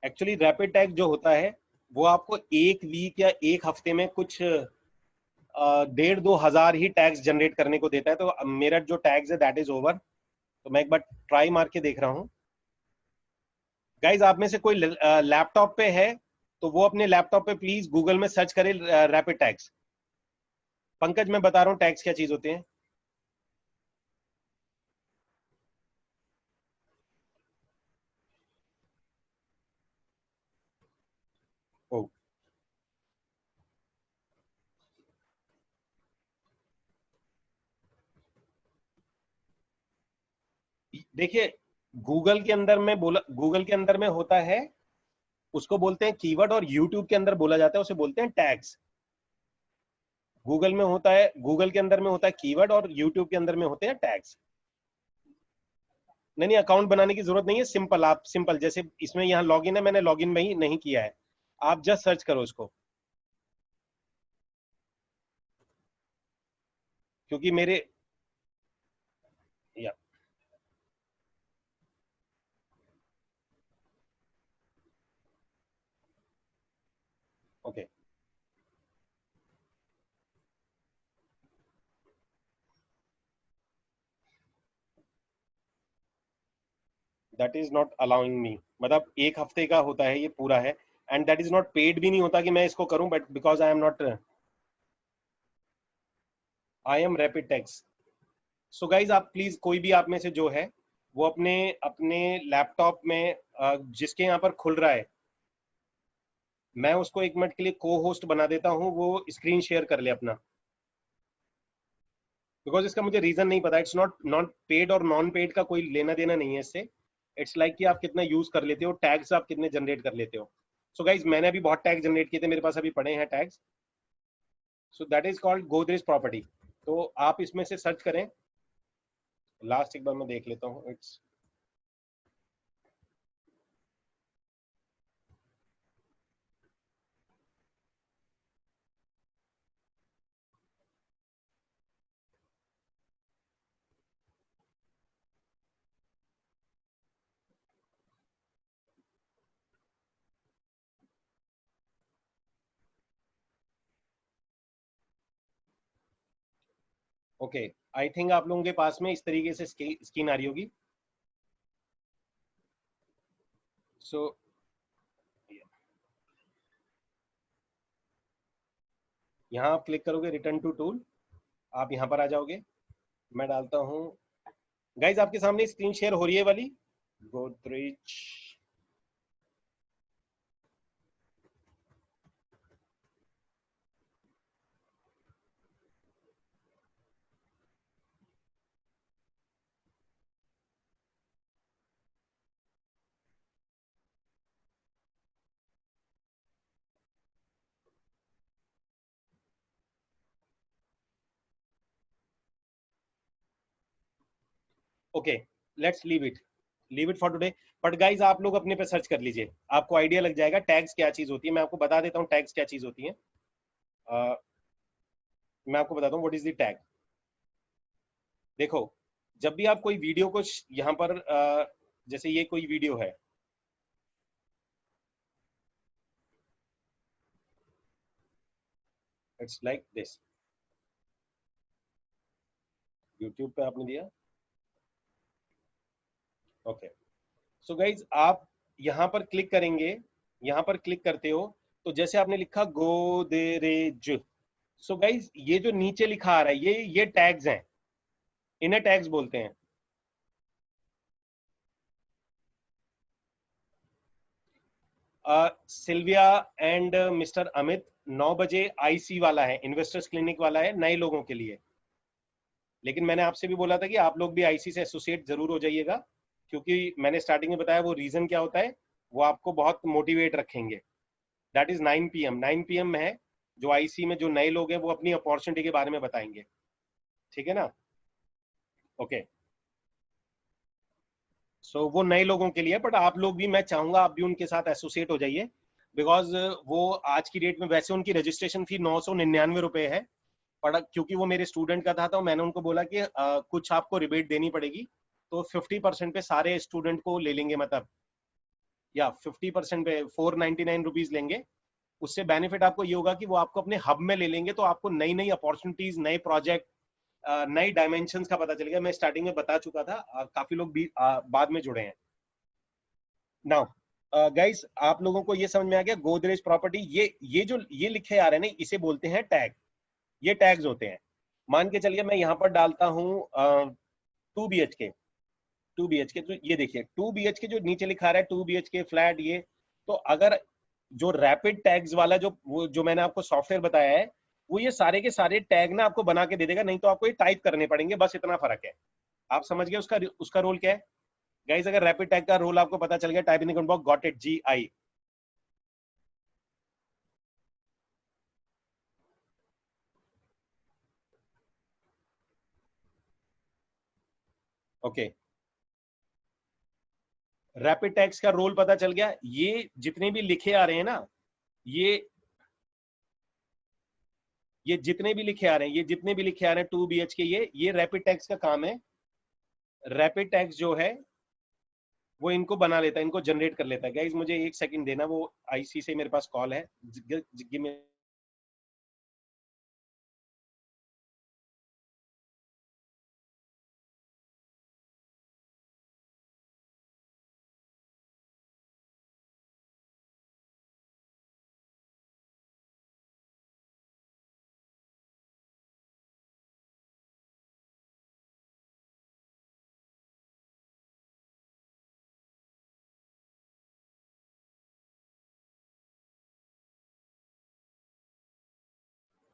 actually rapid tag जो होता है वो आपको एक वीक या एक हफ्ते में कुछ 1,500-2,000 ही टैग्स जनरेट करने को देता है। तो मेरा जो टैग्स है दैट इज ओवर। तो मैं एक बार ट्राई मार के देख रहा हूँ। गाइज आप में से कोई लैपटॉप पे है तो वो अपने लैपटॉप पे प्लीज गूगल में सर्च करे रैपिड टैग्स। पंकज मैं बता रहा हूँ टैग्स क्या चीज होते हैं। ओ, देखिए गूगल के अंदर में बोला, गूगल के अंदर में होता है उसको बोलते हैं कीवर्ड, और यूट्यूब के अंदर बोला जाता है उसे बोलते हैं टैग्स। गूगल में होता है, गूगल के अंदर में होता है कीवर्ड और यूट्यूब के अंदर में होते हैं टैग्स। नहीं नहीं, अकाउंट बनाने की जरूरत नहीं है, सिंपल आप सिंपल जैसे इसमें यहाँ लॉगिन है, मैंने लॉगिन में ही नहीं किया है, आप जस्ट सर्च करो इसको। क्योंकि मेरे या okay, that is not allowing me, मतलब एक हफ्ते का होता है ये पूरा है, and that is not paid भी नहीं होता कि मैं इसको करूं, but because I am not, I am rapid tags. So guys आप प्लीज कोई भी आप में से जो है वो अपने अपने लैपटॉप में जिसके यहाँ पर खुल रहा है, मैं उसको एक मिनट के लिए को होस्ट बना देता हूँ, वो स्क्रीन शेयर कर ले अपना। बिकॉज इसका मुझे रीजन नहीं पता, इट्स नॉट नॉट पेड और नॉन पेड का कोई लेना देना नहीं है इससे। इट्स लाइक कि आप कितना यूज कर लेते हो, टैग्स आप कितने जनरेट कर लेते हो। सो गाइज मैंने अभी बहुत टैग जनरेट किए थे, मेरे पास अभी पड़े हैं tags. So that is called Godrej property. तो आप इसमें से सर्च करें, लास्ट एक बार मैं देख लेता हूँ। इट्स ओके, आई थिंक आप लोगों के पास में इस तरीके से स्क्रीन आ रही होगी। सो यहाँ आप क्लिक करोगे रिटर्न टू टूल, आप यहाँ पर आ जाओगे। मैं डालता हूँ, गाइज आपके सामने स्क्रीन शेयर हो रही है वाली Godrej. Okay, let's leave it. Leave it for today. But guys आप लोग अपने पे सर्च कर लीजिए, आपको आइडिया लग जाएगा टैग्स क्या चीज होती है। मैं आपको बता देता हूँ टैग्स क्या चीज होती है। मैं आपको बताता हूँ व्हाट इज द टैग। देखो, जब भी आप कोई वीडियो को यहाँ पर जैसे ये कोई वीडियो है, इट्स लाइक दिस, यूट्यूब पे आपने दिया, ओके। सो गाइज आप यहाँ पर क्लिक करेंगे, यहाँ पर क्लिक करते हो तो जैसे आपने लिखा गोदरेज, सो गाइज ये जो नीचे लिखा आ रहा है ये टैग्स हैं, इन्हें टैग्स बोलते हैं। सिल्विया एंड मिस्टर अमित 9 बजे आईसी वाला है, इन्वेस्टर्स क्लिनिक वाला है नए लोगों के लिए। लेकिन मैंने आपसे भी बोला था कि आप लोग भी आईसी से एसोसिएट जरूर हो जाइएगा, क्योंकि मैंने स्टार्टिंग में बताया वो रीजन क्या होता है, वो आपको बहुत मोटिवेट रखेंगे। दैट इज 9 PM, 9 PM में है। जो आईसी में जो नए लोग हैं वो अपनी अपॉर्चुनिटी के बारे में बताएंगे, ठीक है ना? ओके, सो वो नए लोगों के लिए, बट आप लोग भी, मैं चाहूंगा आप भी उनके साथ एसोसिएट हो जाइए, बिकॉज वो आज की डेट में वैसे उनकी रजिस्ट्रेशन फी 999 रुपए है, पर क्योंकि वो मेरे स्टूडेंट का था तो मैंने उनको बोला कि कुछ आपको रिबेट देनी पड़ेगी, तो 50% पे सारे स्टूडेंट को ले लेंगे, मतलब या 50% पे 499 रुपीज लेंगे। उससे बेनिफिट आपको ये होगा कि वो आपको अपने हब में ले लेंगे, तो आपको नई नई अपॉर्चुनिटीज, नए प्रोजेक्ट, नई डायमेंशंस का पता चलेगा। मैं स्टार्टिंग में बता चुका था, काफी लोग भी बाद में जुड़े हैं। नाउ गाइस, आप लोगों को ये समझ में आ गया गोदरेज प्रॉपर्टी, ये जो ये लिखे आ रहे हैं ना, इसे बोलते हैं टैग। ये टैग्स होते हैं। मान के चलिए मैं यहाँ पर डालता हूँ 2 BHK, 2 BHK, तो ये देखिए 2 BHK जो नीचे लिखा रहा है 2 BHK फ्लैट, ये तो अगर जो रैपिड टैग्स वाला जो मैंने आपको सॉफ्टवेयर बताया है, वो ये सारे के सारे टैग ना आपको बना के दे देगा, नहीं तो आपको ये टाइप करने पड़ेंगे, बस इतना फर्क है। आप समझ गए उसका रोल क्या है गाइस? अगर रैपिड टैग का रोल आपको पता चल गया, type in the comment box got it, GI। Okay, rapid tags का रोल पता चल गया। ये जितने भी लिखे आ रहे हैं ना, ये जितने भी लिखे आ रहे हैं, ये जितने भी लिखे आ रहे हैं 2 BHK, ये रैपिड टैग्स का काम है। रैपिड टैग्स जो है वो इनको बना लेता है, इनको जनरेट कर लेता है। गाइस मुझे 1 सेकंड देना, वो आईसी से मेरे पास कॉल है।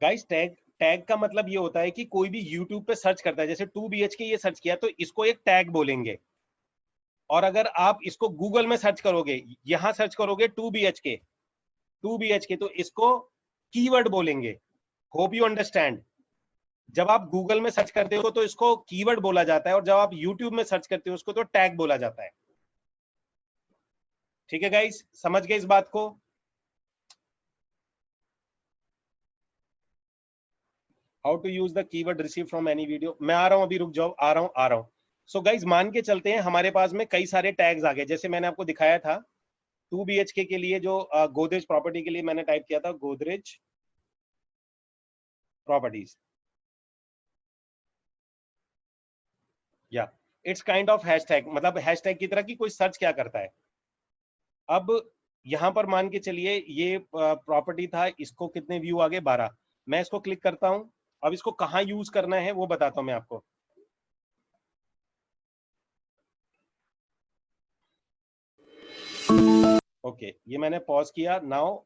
गाइस टैग का मतलब ये होता है कि कोई भी यूट्यूब पे सर्च करता है, जैसे 2 BHK ये सर्च किया तो इसको एक टैग बोलेंगे। और अगर आप इसको गूगल में सर्च करोगे, यहां सर्च करोगे 2 BHK, तो इसको कीवर्ड बोलेंगे। Hope you understand. जब आप गूगल में सर्च करते हो तो इसको कीवर्ड बोला जाता है, और जब आप यूट्यूब में सर्च करते हो उसको तो टैग बोला जाता है। ठीक है गाइस, समझ गए इस बात को? How to use the keyword receive from any video. मैं आ रहा हूं, अभी रुक जाओ, आ रहा हूं। सो गाइज मान के चलते हैं हमारे पास में कई सारे टैग्स आ गए, जैसे मैंने आपको दिखाया था 2 BHK के लिए, जो गोदरेज प्रॉपर्टी के लिए मैंने टाइप किया था गोदरेज प्रॉपर्टीज, या इट्स काइंड ऑफ हैशटैग, मतलब हैशटैग की तरह की कोई सर्च क्या करता है। अब यहां पर मान के चलिए ये प्रॉपर्टी था, इसको कितने व्यू आ गए? 12। मैं इसको क्लिक करता हूं। अब इसको कहां यूज करना है वो बताता हूं मैं आपको। ओके, ये मैंने पॉज किया। नाउ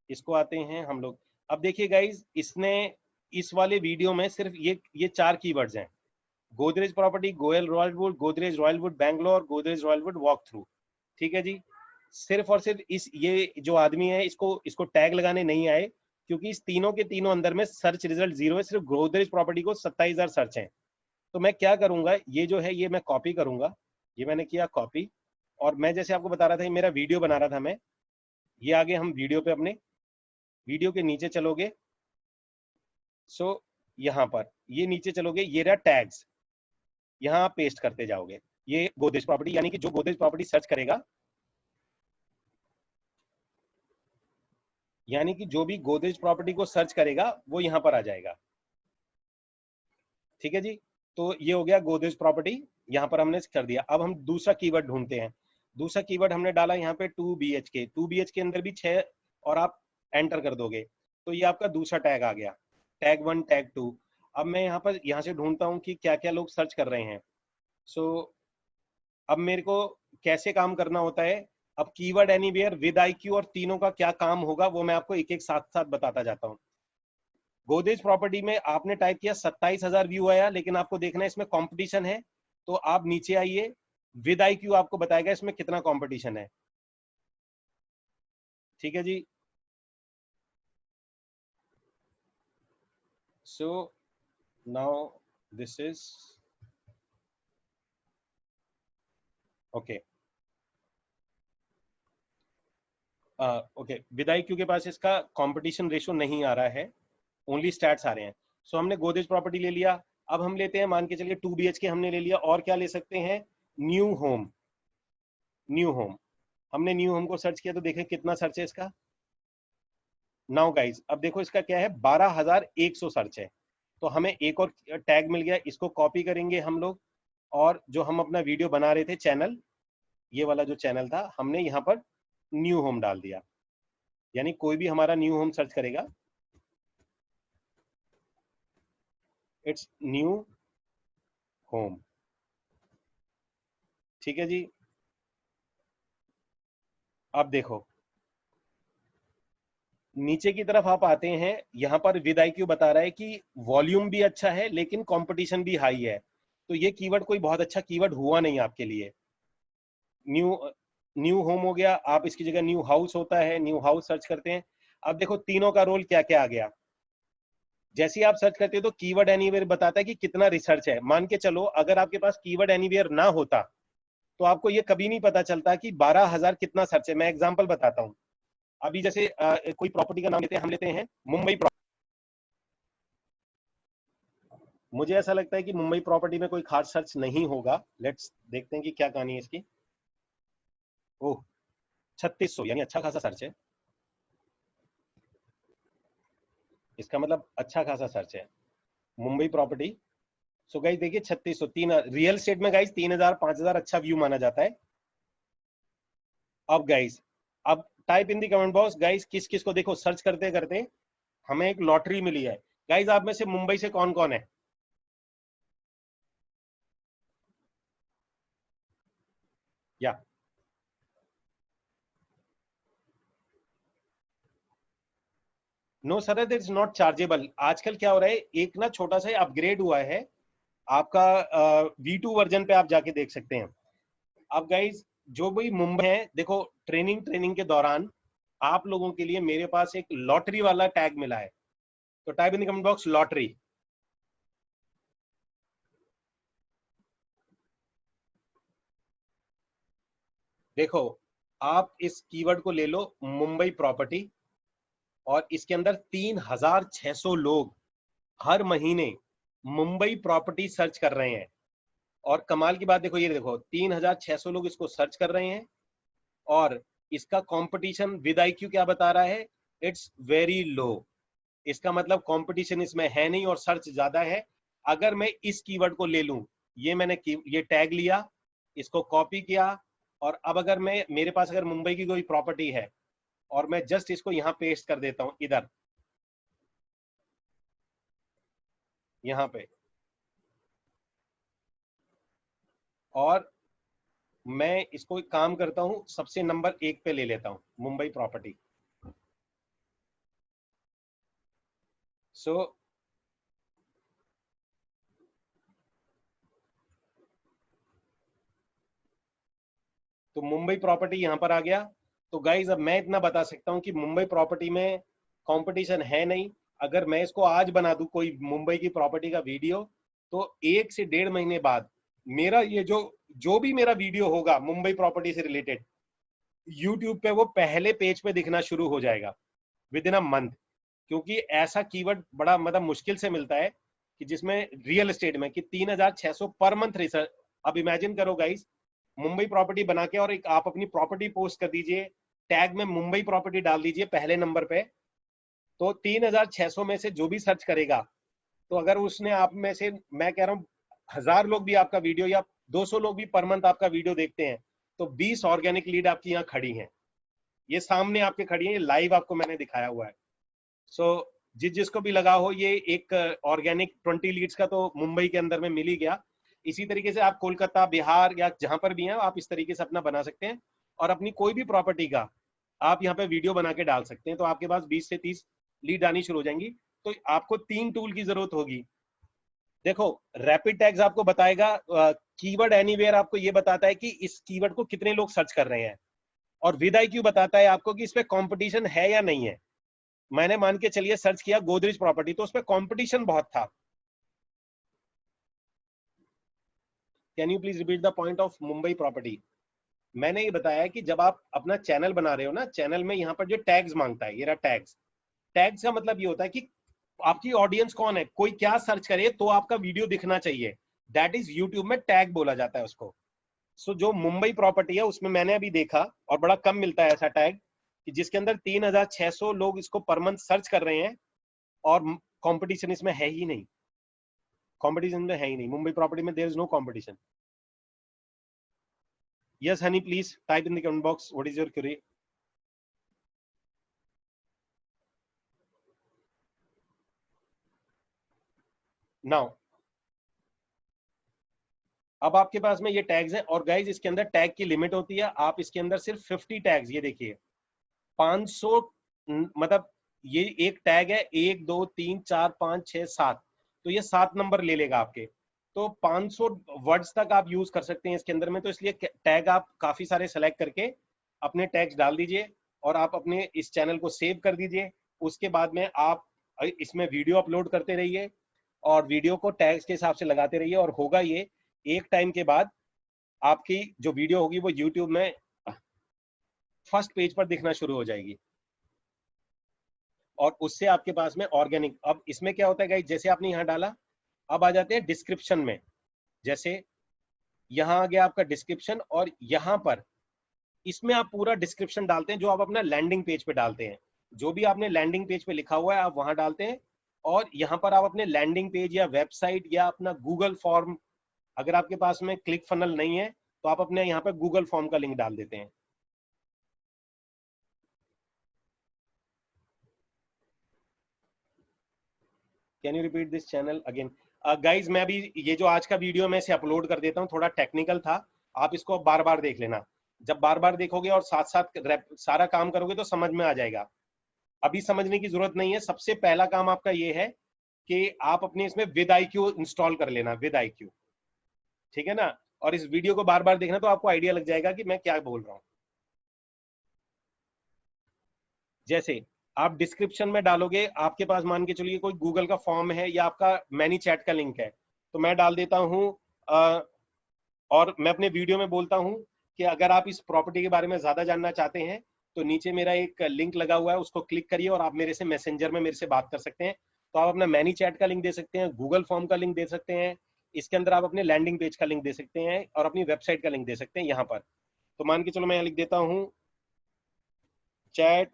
इसको आते हैं हम लोग। अब देखिए गाइज, इसने इस वाले वीडियो में सिर्फ ये 4 कीवर्ड्स हैं: Godrej property, Goyal Royalwood, Godrej Royalwood Bangalore, Godrej Royalwood walk through. ठीक है जी। सिर्फ और सिर्फ ये जो आदमी है इसको टैग लगाने नहीं आए, क्योंकि इस तीनों के तीनों अंदर में सर्च रिजल्ट 0 है। सिर्फ गोदरेज प्रॉपर्टी को 27,000 सर्च हैं। तो मैं क्या करूंगा, ये जो है ये मैं कॉपी करूंगा, ये मैंने किया कॉपी, और मैं जैसे आपको बता रहा था, ये मेरा वीडियो बना रहा था मैं, ये आगे हम वीडियो पे, अपने वीडियो के नीचे चलोगे, सो यहाँ पर ये नीचे चलोगे, ये रहा टैग्स, यहाँ आप पेस्ट करते जाओगे। ये गोदरेज प्रॉपर्टी, यानी कि जो गोदरेज प्रॉपर्टी सर्च करेगा, यानी कि जो भी गोदरेज प्रॉपर्टी को सर्च करेगा वो यहाँ पर आ जाएगा। ठीक है जी, तो ये हो गया गोदरेज प्रॉपर्टी, यहाँ पर हमने कर दिया। अब हम दूसरा कीवर्ड ढूंढते हैं। दूसरा कीवर्ड हमने डाला यहाँ पे 2 BHK। 2 BHK अंदर भी 6, और आप एंटर कर दोगे तो ये आपका दूसरा टैग आ गया, टैग 1, टैग 2। अब मैं यहाँ पर यहाँ से ढूंढता हूँ कि क्या क्या लोग सर्च कर रहे हैं। सो अब मेरे को कैसे काम करना होता है, अब कीवर्ड एनीवेयर, विद IQ और तीनों का क्या काम होगा वो मैं आपको एक एक साथ साथ बताता जाता हूँ। गोदरेज प्रॉपर्टी में आपने टाइप किया, 27,000 व्यू आया, लेकिन आपको देखना है इसमें कंपटीशन है, तो आप नीचे आइए, विद IQ आपको बताएगा इसमें कितना कंपटीशन है। ठीक है जी, so now this is okay. Okay, with IQ के पास इसका कंपटीशन रेशो नहीं आ रहा है, ओनली स्टैट्स आ रहे हैं। सो हमने गोदरेज प्रॉपर्टी ले लिया। अब हम लेते हैं, मान के चलिए 2 BHK हमने ले लिया, और क्या ले सकते हैं, न्यू होम। न्यू होम, हमने न्यू होम को सर्च किया तो देखें कितना सर्च है इसका। नाउ गाइज, अब देखो इसका क्या है, 12,100 सर्च है। तो हमें एक और टैग मिल गया, इसको कॉपी करेंगे हम लोग, और जो हम अपना वीडियो बना रहे थे चैनल, ये वाला जो चैनल था, हमने यहाँ पर न्यू होम डाल दिया। यानी कोई भी हमारा न्यू होम सर्च करेगा, इट्स न्यू होम। ठीक है जी, अब देखो नीचे की तरफ आप आते हैं, यहां पर विद IQ बता रहा है कि वॉल्यूम भी अच्छा है लेकिन कंपटीशन भी हाई है। तो ये कीवर्ड कोई बहुत अच्छा कीवर्ड हुआ नहीं आपके लिए। न्यू होम हो गया, आप इसकी जगह न्यू हाउस होता है, न्यू हाउस सर्च करते हैं। अब देखो तीनों का रोल क्या क्या आ गया। जैसे ही आप सर्च करते हो तो कीवर्ड एनीवेयर बताता है कि कितना रिसर्च है। मान के चलो अगर आपके पास कीवर्ड एनीवेयर ना होता तो आपको ये कभी नहीं पता चलता कि 12,000 कितना सर्च है। मैं एग्जांपल बताता हूं, अभी जैसे कोई प्रॉपर्टी का नाम लेते हैं, हम लेते हैं मुंबई। मुझे ऐसा लगता है कि मुंबई प्रॉपर्टी में कोई खास सर्च नहीं होगा। लेट्स देखते हैं कि क्या कहानी है इसकी। ओह, 3600, यानी अच्छा खासा सर्च है, इसका मतलब अच्छा खासा सर्च है मुंबई प्रॉपर्टी। सो गाइस देखिए 3600, 3 रियल स्टेट में गाइस 3,000 5,000 अच्छा व्यू माना जाता है। अब गाइस, अब type in the comment box guys, किस किस को देखो सर्च करते करते हमें एक लॉटरी मिली है। गाइस आप में से मुंबई से कौन कौन है? या no sir, it is not chargeable. आजकल क्या हो रहा है, एक ना छोटा सा अपग्रेड हुआ है आपका, V2 वर्जन पे आप जाके देख सकते हैं। अब गाइज जो भी मुंबई है, देखो ट्रेनिंग के दौरान आप लोगों के लिए मेरे पास एक लॉटरी वाला टैग मिला है। तो type in the comment box lottery. देखो आप इस कीवर्ड को ले लो, मुंबई प्रॉपर्टी, और इसके अंदर 3,600 लोग हर महीने मुंबई प्रॉपर्टी सर्च कर रहे हैं। और कमाल की बात देखो, ये देखो 3,600 लोग इसको सर्च कर रहे हैं, और इसका कंपटीशन विद IQ क्या बता रहा है, इट्स वेरी लो। इसका मतलब कंपटीशन इसमें है नहीं और सर्च ज्यादा है। अगर मैं इस कीवर्ड को ले लूं, ये मैंने ये टैग लिया, इसको कॉपी किया, और अब अगर मैं, मेरे पास अगर मुंबई की कोई प्रॉपर्टी है और मैं जस्ट इसको यहां पेस्ट कर देता हूं, इधर यहां पे, और मैं इसको काम करता हूं, सबसे नंबर 1 पे ले लेता हूं मुंबई प्रॉपर्टी। सो तो मुंबई प्रॉपर्टी यहां पर आ गया। तो गाइज अब मैं इतना बता सकता हूं कि मुंबई प्रॉपर्टी में कंपटीशन है नहीं। अगर मैं इसको आज बना दूं कोई मुंबई की प्रॉपर्टी का वीडियो, तो 1 से 1.5 महीने बाद मेरा ये जो भी मेरा वीडियो होगा मुंबई प्रॉपर्टी से रिलेटेड, यूट्यूब पे वो पहले पेज पे दिखना शुरू हो जाएगा विद इन अ मंथ, क्योंकि ऐसा कीवर्ड बड़ा मतलब मुश्किल से मिलता है कि जिसमें रियल एस्टेट में कि 3600 पर मंथ रिसर्च। अब इमेजिन करो गाइस, मुंबई प्रॉपर्टी बना के और एक आप अपनी प्रॉपर्टी पोस्ट कर दीजिए, टैग में मुंबई प्रॉपर्टी डाल दीजिए पहले नंबर पे, तो 3600 में से जो भी सर्च करेगा, तो अगर उसने आप में से, मैं कह रहा हूँ 1000 लोग भी आपका वीडियो या 200 लोग भी पर मंथ आपका वीडियो देखते हैं, तो 20 ऑर्गेनिक लीड आपकी यहाँ खड़ी हैं, ये सामने आपके खड़ी हैं, ये लाइव आपको मैंने दिखाया हुआ है। सो जिसको भी लगा हो, ये एक ऑर्गेनिक 20 लीड्स का तो मुंबई के अंदर में मिल ही गया। इसी तरीके से आप कोलकाता, बिहार या जहां पर भी हैं, आप इस तरीके से अपना बना सकते हैं और अपनी कोई भी प्रॉपर्टी का आप यहाँ पे वीडियो बना के डाल सकते हैं, तो आपके पास 20 से 30 लीड आनी शुरू हो जाएंगी। तो आपको 3 टूल की जरूरत होगी। देखो, रैपिड टैग्स आपको बताएगा, कीवर्ड एनीवेयर आपको ये बताता है कि इस कीवर्ड को कितने लोग सर्च कर रहे हैं, और विद IQ बताता है आपको कि इस पे कंपटीशन है या नहीं है। मैंने मान के चलिए सर्च किया गोदरेज प्रॉपर्टी, तो उसमें कंपटीशन बहुत था। Can you please repeat the point of Mumbai property? मैंने ये बताया कि जब आप अपना चैनल बना रहे हो ना, चैनल में यहाँ पर जो टैग्स मांगता है, ये रहा टैग्स। टैग्स का मतलब ये होता है कि आपकी ऑडियंस कौन है, कोई क्या सर्च करे तो आपका वीडियो दिखना चाहिए, दैट इज यूट्यूब में टैग बोला जाता है उसको। सो जो मुंबई प्रॉपर्टी है उसमें मैंने अभी देखा, और बड़ा कम मिलता है ऐसा टैग कि जिसके अंदर 3600 लोग इसको पर मंथ सर्च कर रहे हैं, और कंपटीशन इसमें है ही नहीं, कंपटीशन में है ही नहीं। मुंबई प्रॉपर्टी में there is no competition. Yes honey, please type in the comment box what is your query. Now अब आपके पास में ये टैग्स हैं, और गाइज इसके अंदर टैग की लिमिट होती है। आप इसके अंदर सिर्फ 50 टैग्स, ये देखिए 500, मतलब ये एक टैग है 1 2 3 4 5 6 7, तो ये 7 नंबर ले लेगा आपके, तो 500 वर्ड्स तक आप यूज कर सकते हैं इसके अंदर में। तो इसलिए टैग आप काफी सारे सेलेक्ट करके अपने टैग्स डाल दीजिए, और आप अपने इस चैनल को सेव कर दीजिए। उसके बाद में आप इसमें वीडियो अपलोड करते रहिए, और वीडियो को टैग्स के हिसाब से लगाते रहिए, और होगा ये एक टाइम के बाद आपकी जो वीडियो होगी वो यूट्यूब में फर्स्ट पेज पर दिखना शुरू हो जाएगी, और उससे आपके पास में ऑर्गेनिक। अब इसमें क्या होता है गाइस, जैसे आपने यहाँ डाला, अब आ जाते हैं डिस्क्रिप्शन में। जैसे यहाँ आ गया आपका डिस्क्रिप्शन, और यहाँ पर इसमें आप पूरा डिस्क्रिप्शन डालते हैं जो आप अपना लैंडिंग पेज पे डालते हैं। जो भी आपने लैंडिंग पेज पे लिखा हुआ है आप वहां डालते हैं, और यहाँ पर आप अपने लैंडिंग पेज या वेबसाइट या अपना गूगल फॉर्म, अगर आपके पास में क्लिक फनल नहीं है तो आप अपने यहाँ पे गूगल फॉर्म का लिंक डाल देते हैं। Can you repeat this channel again? Guys मैं अभी ये जो आज का वीडियो मैं इसे अपलोड कर देता हूँ, थोड़ा टेक्निकल था, आप इसको बार बार देख लेना। जब बार बार देखोगे और साथ साथ सारा काम करोगे तो समझ में आ जाएगा। अभी समझने की जरूरत नहीं है। सबसे पहला काम आपका ये है कि आप अपने इसमें विद IQ इंस्टॉल कर लेना, विद IQ, ठीक है ना। और इस वीडियो को बार बार देखना तो आपको आइडिया लग जाएगा कि मैं क्या बोल रहा हूं। जैसे आप डिस्क्रिप्शन में डालोगे, आपके पास मान के चलिए कोई गूगल का फॉर्म है या आपका मैनी चैट का लिंक है, तो मैं डाल देता हूं, और मैं अपने वीडियो में बोलता हूं कि अगर आप इस प्रॉपर्टी के बारे में ज्यादा जानना चाहते हैं तो नीचे मेरा एक लिंक लगा हुआ है, उसको क्लिक करिए और आप मेरे से मैसेंजर में मेरे से बात कर सकते हैं। तो आप अपना मैनी चैट का लिंक दे सकते हैं, गूगल फॉर्म का लिंक दे सकते हैं, इसके अंदर आप अपने लैंडिंग पेज का लिंक दे सकते हैं, और अपनी वेबसाइट का लिंक दे सकते हैं यहाँ पर। तो मान के चलो मैं यहाँ लिख देता हूँ chat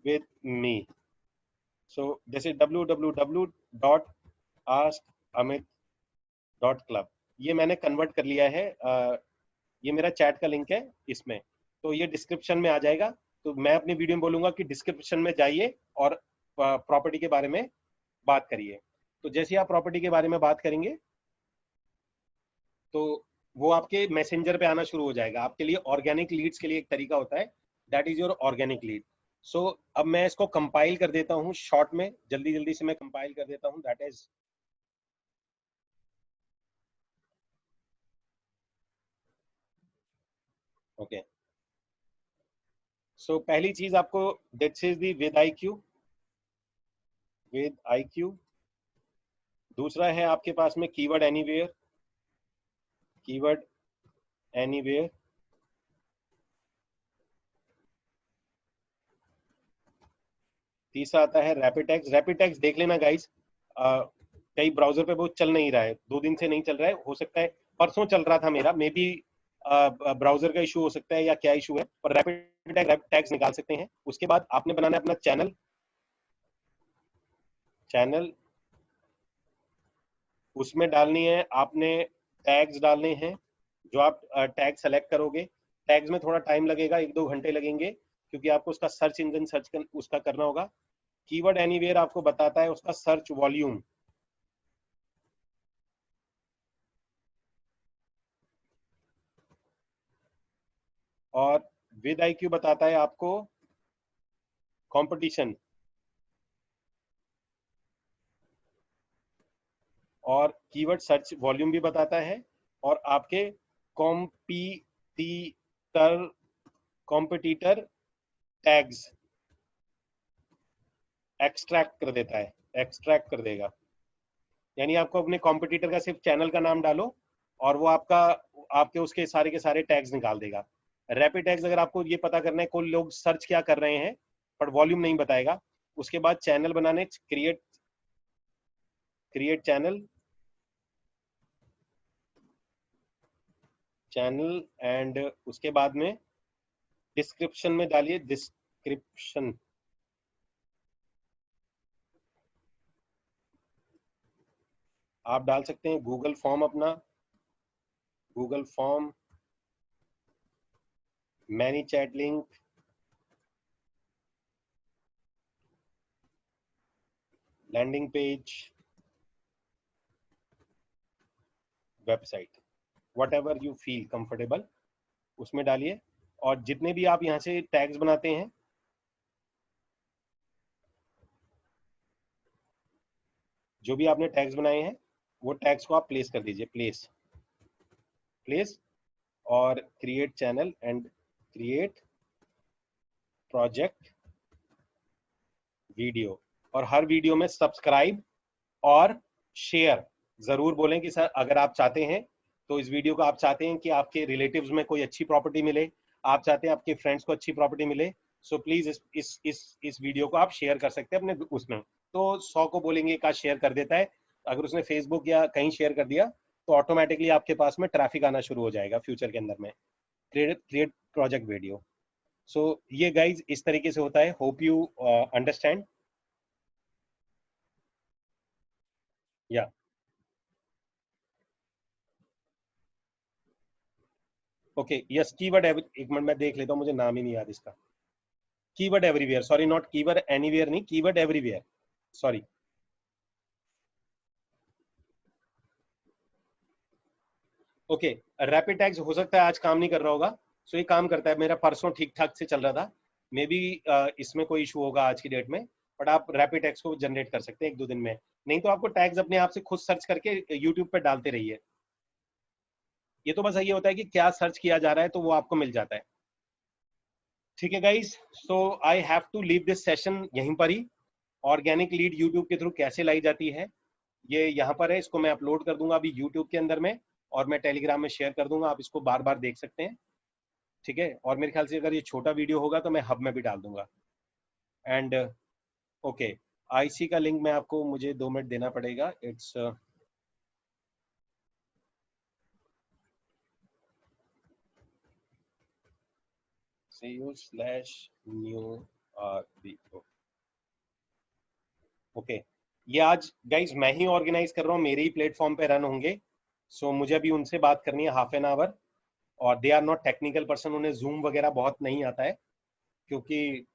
with me, so this is www.askamit.club। ये मैंने कन्वर्ट कर लिया है, ये मेरा चैट का लिंक है इसमें, तो ये डिस्क्रिप्शन में आ जाएगा। तो मैं अपनी वीडियो में बोलूंगा कि डिस्क्रिप्शन में जाइए और प्रॉपर्टी के बारे में बात करिए। तो जैसे आप प्रॉपर्टी के बारे में बात करेंगे तो वो आपके मैसेंजर पे आना शुरू हो जाएगा। आपके लिए ऑर्गेनिक लीड्स के लिए एक तरीका होता है, that is your organic lead. So अब मैं इसको कंपाइल कर देता हूं शॉर्ट में, जल्दी जल्दी से मैं कंपाइल कर देता हूं, दैट इज ओके। सो पहली चीज आपको, this is the with IQ। दूसरा है आपके पास में कीवर्ड एनीवेयर, कीवर्ड एनीवेयर, तीसरा आता है रैपिड टैग्स। रैपिड टैग्स देख लेना गाइस, कई ब्राउजर पे वो चल नहीं रहा है, 2 दिन से नहीं चल रहा है, हो सकता है परसों चल रहा था मेरा, मे बी ब्राउजर का इशू हो सकता है या क्या इशू है, पर रैपिड टैग्स निकाल सकते हैं। उसके बाद आपने बनाना है अपना चैनल, उसमें डालनी है आपने टैग्स डालने हैं, जो आप टैग सेलेक्ट करोगे। टैग्स में थोड़ा टाइम लगेगा, 1-2 घंटे लगेंगे, क्योंकि आपको उसका सर्च इंजन उसका करना होगा। कीवर्ड एनीवेयर आपको बताता है उसका सर्च वॉल्यूम, और विद आईक्यू बताता है आपको कंपटीशन, और कीवर्ड सर्च वॉल्यूम भी बताता है, और आपके कॉम्पिटिटर टैग्स एक्सट्रैक्ट कर देता है, एक्सट्रैक्ट कर देगा। यानी आपको अपने कॉम्पिटिटर का सिर्फ चैनल का नाम डालो और वो आपके उसके सारे के सारे टैग्स निकाल देगा। रैपिड टैग्स अगर आपको ये पता करना है कोई लोग सर्च क्या कर रहे हैं, पर वॉल्यूम नहीं बताएगा। उसके बाद चैनल बनाने, क्रिएट चैनल एंड उसके बाद में डिस्क्रिप्शन में डालिए, डिस्क्रिप्शन आप डाल सकते हैं गूगल फॉर्म, अपना Google form, many chat link, landing page, website, whatever you feel comfortable उसमें डालिए। और जितने भी आप यहाँ से टैग्स बनाते हैं, जो भी आपने टैग्स बनाए हैं वो टैग्स को आप प्लेस कर दीजिए, प्लेस, और create channel and create project video. और हर वीडियो में सब्सक्राइब और शेयर जरूर बोलें कि सर अगर आप चाहते हैं तो इस वीडियो को आप चाहते हैं कि आपके रिलेटिव्स में कोई अच्छी प्रॉपर्टी मिले, आप चाहते हैं आपके फ्रेंड्स को अच्छी प्रॉपर्टी मिले, सो प्लीज इस वीडियो को आप शेयर कर सकते हैं अपने उसमें। तो 100 को बोलेंगे का शेयर कर देता है, अगर उसने फेसबुक या कहीं शेयर कर दिया तो ऑटोमेटिकली आपके पास में ट्रैफिक आना शुरू हो जाएगा फ्यूचर के अंदर में। Create project video. सो ये गाइज इस तरीके से होता है, होप यू अंडरस्टैंड। या ओके, यस, कीवर्ड एक मिनट मैं देख लेता हूँ, मुझे नाम ही नहीं याद इसका। Keyword everywhere, sorry, not keyword anywhere, नहीं, keyword everywhere, sorry. Okay, rapid tags हो सकता है आज काम नहीं कर रहा होगा, सो ये काम करता है, मेरा परसों ठीक ठाक से चल रहा था, मे बी इसमें कोई इशू होगा आज की डेट में, बट आप रैपिड टैग्स को जनरेट कर सकते हैं 1-2 दिन में। नहीं तो आपको टैग्स अपने आप से खुद सर्च करके यूट्यूब पे डालते रहिए। ये तो बस ये होता है कि क्या सर्च किया जा रहा है तो वो आपको मिल जाता है। ठीक है guys, so I have to leave this session यहीं पर ही। ऑर्गेनिक लीड यूट्यूब के थ्रू कैसे लाई जाती है ये यहाँ पर है, इसको मैं अपलोड कर दूंगा अभी यूट्यूब के अंदर में, और मैं टेलीग्राम में शेयर कर दूंगा, आप इसको बार बार देख सकते हैं। ठीक है, और मेरे ख्याल से अगर ये छोटा वीडियो होगा तो मैं हब में भी डाल दूंगा। एंड ओके, आईसी का लिंक मैं आपको, मुझे 2 मिनट देना पड़ेगा, इट्स cu/new RBO। ओके, ये आज गाइज मैं ही ऑर्गेनाइज कर रहा हूँ, मेरे ही प्लेटफॉर्म पे रन होंगे, सो मुझे अभी उनसे बात करनी है हाफ एन आवर, और they are not technical person, उन्हें जूम वगैरह बहुत नहीं आता है, क्योंकि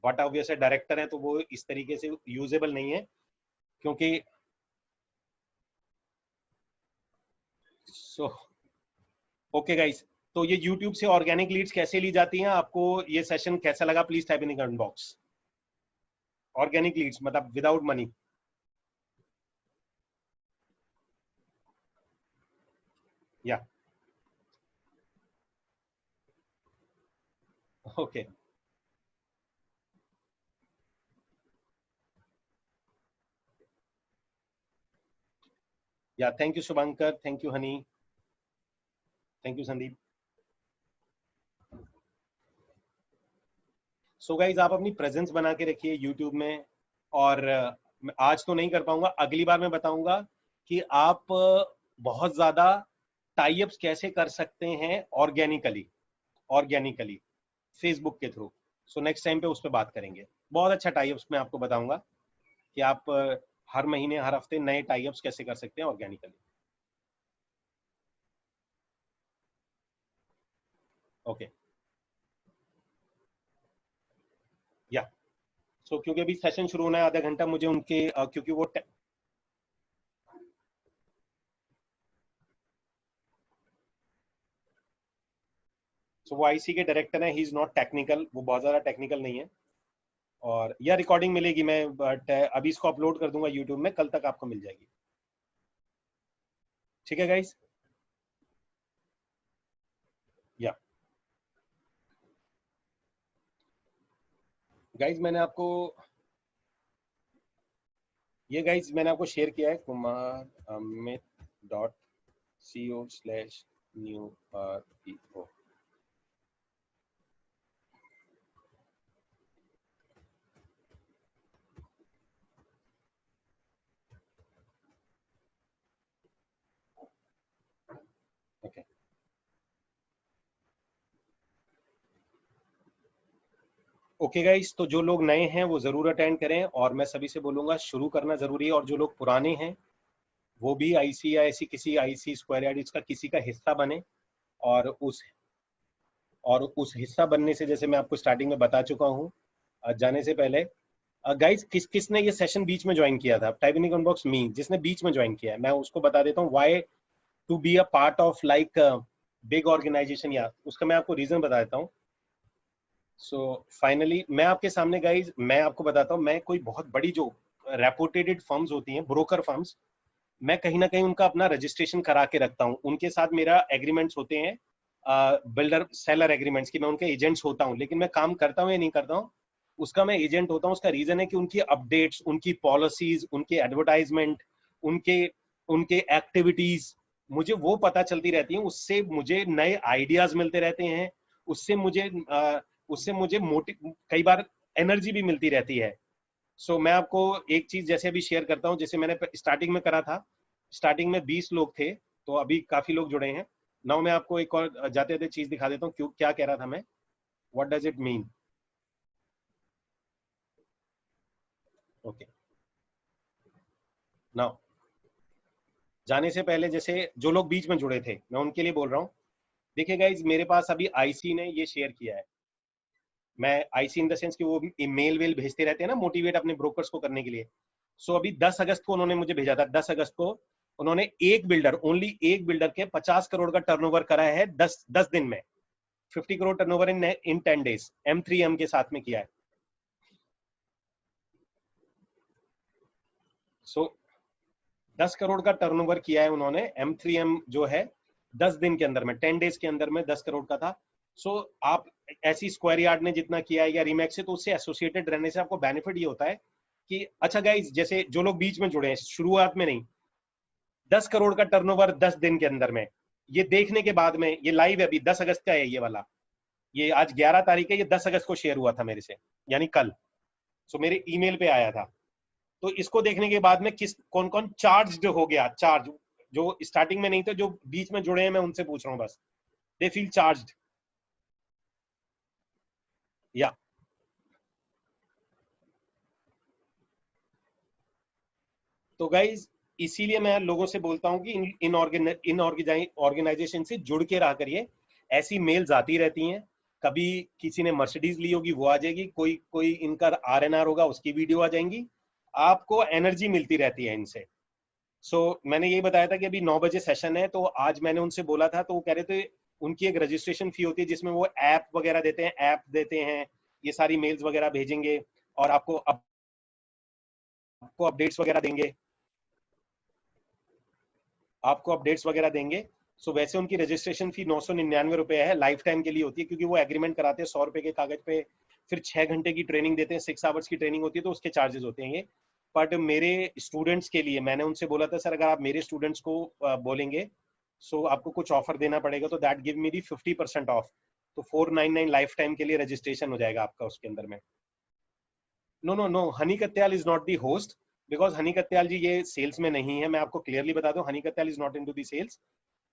बट ऑब्वियस डायरेक्टर है तो वो इस तरीके से यूजेबल नहीं है, क्योंकि सो ओके गाइज, तो ये यूट्यूब से ऑर्गेनिक लीड्स कैसे ली जाती हैं, आपको ये सेशन कैसा लगा, please type in the comment box. Organic leads मतलब विदाउट मनी। या ओके, या thank you Shubhankar, thank you honey. Thank you Sandeep. So guys आप अपनी प्रेजेंस बना के रखिए यूट्यूब में, और आज तो नहीं कर पाऊंगा, अगली बार मैं बताऊंगा कि आप बहुत ज्यादा टाई अप्स कैसे कर सकते हैं ऑर्गेनिकली फेसबुक के थ्रू। सो नेक्स्ट टाइम पे उस पर बात करेंगे। बहुत अच्छा टाई अप्स मैं आपको बताऊंगा कि आप हर महीने हर हफ्ते नए टाई अप्स कैसे कर सकते हैं ऑर्गेनिकली। ओके या सो क्योंकि अभी सेशन शुरू होना है आधा घंटा, मुझे उनके क्योंकि वो वो आईसी के डायरेक्टर हैं, ही इज नॉट टेक्निकल, वो बहुत ज्यादा टेक्निकल नहीं है। और यह रिकॉर्डिंग मिलेगी, मैं बट अभी इसको अपलोड कर दूंगा यूट्यूब में, कल तक आपको मिल जाएगी। ठीक है गाइस? या गाइस मैंने आपको शेयर किया है kumaramit.co/new ओके। ओके गाइस, तो जो लोग नए हैं वो जरूर अटेंड करें, और मैं सभी से बोलूंगा शुरू करना जरूरी है, और जो लोग पुराने हैं वो भी आईसी या ऐसी किसी आईसी स्क्वायर यार्ड का किसी का हिस्सा बने, और उस हिस्सा बनने से, जैसे मैं आपको स्टार्टिंग में बता चुका हूँ जाने से पहले, गाइस किसने ये सेशन बीच में ज्वाइन किया था? टाइप इन कमेंट बॉक्स मी, जिसने बीच में ज्वाइन किया है। मैं उसको बता देता हूँ why to be a part of like big organization, या उसका मैं आपको रीजन बता देता हूँ। सो फाइनली मैं आपके सामने गाइज, मैं आपको बताता हूँ, मैं कोई बहुत बड़ी जो रेपुटेटेड फर्म्स होती हैं, ब्रोकर फर्म्स, मैं कहीं ना कहीं उनका अपना रजिस्ट्रेशन करा के रखता हूँ, उनके साथ मेरा एग्रीमेंट्स होते हैं, बिल्डर सेलर एग्रीमेंट्स की, मैं उनके एजेंट्स होता हूँ। लेकिन मैं काम करता हूँ या नहीं करता हूँ, उसका मैं एजेंट होता हूँ। उसका रीजन है कि उनकी अपडेट्स, उनकी पॉलिसीज, उनके एडवर्टाइजमेंट, उनके एक्टिविटीज मुझे वो पता चलती रहती हैं, उससे मुझे नए आइडियाज मिलते रहते हैं, उससे मुझे मोटिव, कई बार एनर्जी भी मिलती रहती है। सो मैं आपको एक चीज जैसे अभी शेयर करता हूँ, जैसे मैंने स्टार्टिंग में करा था, स्टार्टिंग में 20 लोग थे, तो अभी काफी लोग जुड़े हैं। नाउ मैं आपको एक और जाते जाते चीज दिखा देता हूँ, क्यों क्या कह रहा था मैं, what does it mean. Okay now जाने से पहले, जैसे जो लोग बीच में जुड़े थे मैं उनके लिए बोल रहा हूँ। देखिए गाइज, मेरे पास अभी आईसी ने ये शेयर किया है, मैं आईसी इन द सेंस कि वो मेल वेल भेजते रहते हैं ना मोटिवेट अपने ब्रोकर्स को करने के लिए। सो अभी 10 अगस्त को उन्होंने मुझे भेजा था, 10 अगस्त को उन्होंने ओनली एक बिल्डर के 50 करोड़ का टर्नओवर करा है 10 दिन में, 50 crore turnover in 10 days, M3M के साथ में किया है। सो 10 करोड़ का टर्नओवर किया है उन्होंने, M3M जो है 10 दिन के अंदर में, 10 डेज के अंदर में 10 करोड़ का था। सो आप ऐसी स्क्वायर यार्ड ने जितना किया है या रीमैक्स से, तो उससे एसोसिएटेड रहने से आपको बेनिफिट ये होता है कि अच्छा गाइज, जैसे जो लोग बीच में जुड़े हैं, शुरुआत में नहीं, 10 करोड़ का टर्नओवर 10 दिन के अंदर में, ये देखने के बाद में, ये लाइव है, अभी 10 अगस्त का है ये वाला, ये आज 11 तारीख है, ये 10 अगस्त को शेयर हुआ था मेरे से, यानी कल। सो मेरे ईमेल पे आया था। तो इसको देखने के बाद में कौन कौन चार्ज हो गया, चार्ज जो स्टार्टिंग में नहीं थे, जो बीच में जुड़े हैं, मैं उनसे पूछ रहा हूँ बस, दे फील चार्ज्ड या। तो गाइज इसीलिए मैं लोगों से बोलता हूं कि इन ऑर्गेनाइजेशन से जुड़ के रहा करिए। ऐसी मेल्स आती रहती हैं, कभी किसी ने मर्सिडीज ली होगी वो आ जाएगी, कोई इनका RNR होगा उसकी वीडियो आ जाएंगी, आपको एनर्जी मिलती रहती है इनसे। सो मैंने यही बताया था कि अभी 9 बजे सेशन है, तो आज मैंने उनसे बोला था, तो वो कह रहे थे उनकी एक रजिस्ट्रेशन फी होती है जिसमें वो ऐप वगैरह देते हैं, ये सारी मेल्स वगैरह भेजेंगे और आपको अपडेट्स वगैरह देंगे, सो वैसे उनकी रजिस्ट्रेशन फी 999 रुपए है, लाइफ टाइम के लिए होती है, क्योंकि वो एग्रीमेंट कराते हैं 100 रुपए के कागज पे, फिर 6 घंटे की ट्रेनिंग देते हैं, 6 आवर्स की ट्रेनिंग होती है, तो उसके चार्जेस होते हैं ये। बट मेरे स्टूडेंट्स के लिए मैंने उनसे बोला था, सर अगर आप मेरे स्टूडेंट्स को बोलेंगे सो आपको कुछ ऑफर देना पड़ेगा, तो that give me the 50% of. तो 499 लाइफ टाइम के लिए रजिस्ट्रेशन हो जाएगा आपका उसके अंदर में। No, Honey Katyal is not the host, because Honey Katyal ji ये सेल्स में नहीं है। मैं आपको क्लियरली बता दूं, honey Katyal is not into the sales.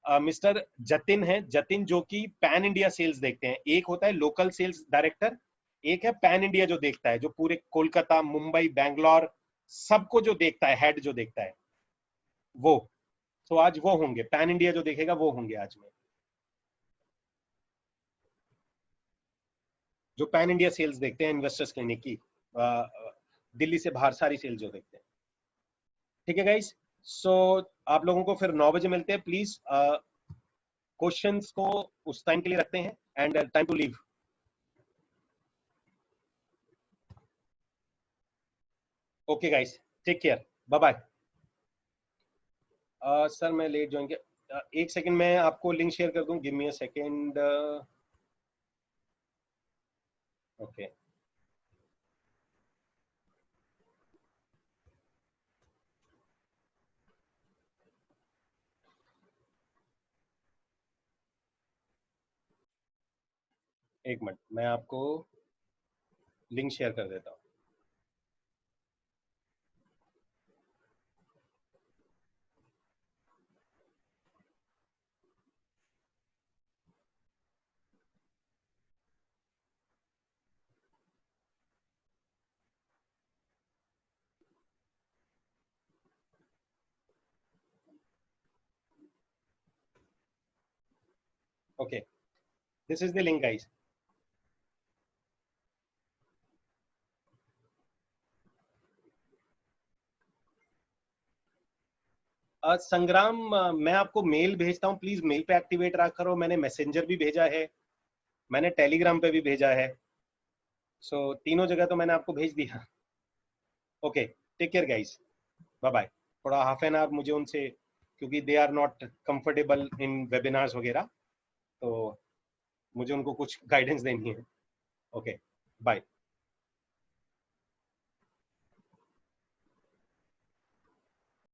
Mister Jatin है, जतिन जो कि पैन इंडिया सेल्स देखते हैं। एक होता है लोकल सेल्स डायरेक्टर, एक है पैन इंडिया जो देखता है, जो पूरे कोलकाता, मुंबई, बैंगलोर सबको जो देखता है, हेड जो देखता है वो। तो आज वो होंगे, पैन इंडिया जो देखेगा वो होंगे आज में, जो पैन इंडिया सेल्स देखते हैं इन्वेस्टर्स क्लिनिक की, दिल्ली से बाहर सारी सेल्स जो देखते हैं। ठीक है गाइस, सो आप लोगों को फिर 9 बजे मिलते हैं। प्लीज क्वेश्चंस को उस टाइम के लिए रखते हैं, and time to leave. Okay guys, take care, bye bye. Sir मैं लेट ज्वाइन किया, एक सेकंड मैं आपको लिंक शेयर कर दूं, give me a second. Okay एक मिनट, मैं आपको लिंक शेयर कर देता हूँ। Okay, this is the link guys. Sangram, मैं आपको मेल भेजता हूँ, प्लीज मेल पे एक्टिवेट रखा करो। मैंने मैसेंजर भी भेजा है, मैंने टेलीग्राम पे भी भेजा है, सो तीनों जगह तो मैंने आपको भेज दिया। Okay, take care guys, bye bye. थोड़ा हाफ एन आवर मुझे उनसे, क्योंकि they are not comfortable in webinars वगैरह, तो मुझे उनको कुछ गाइडेंस देनी है। Okay bye.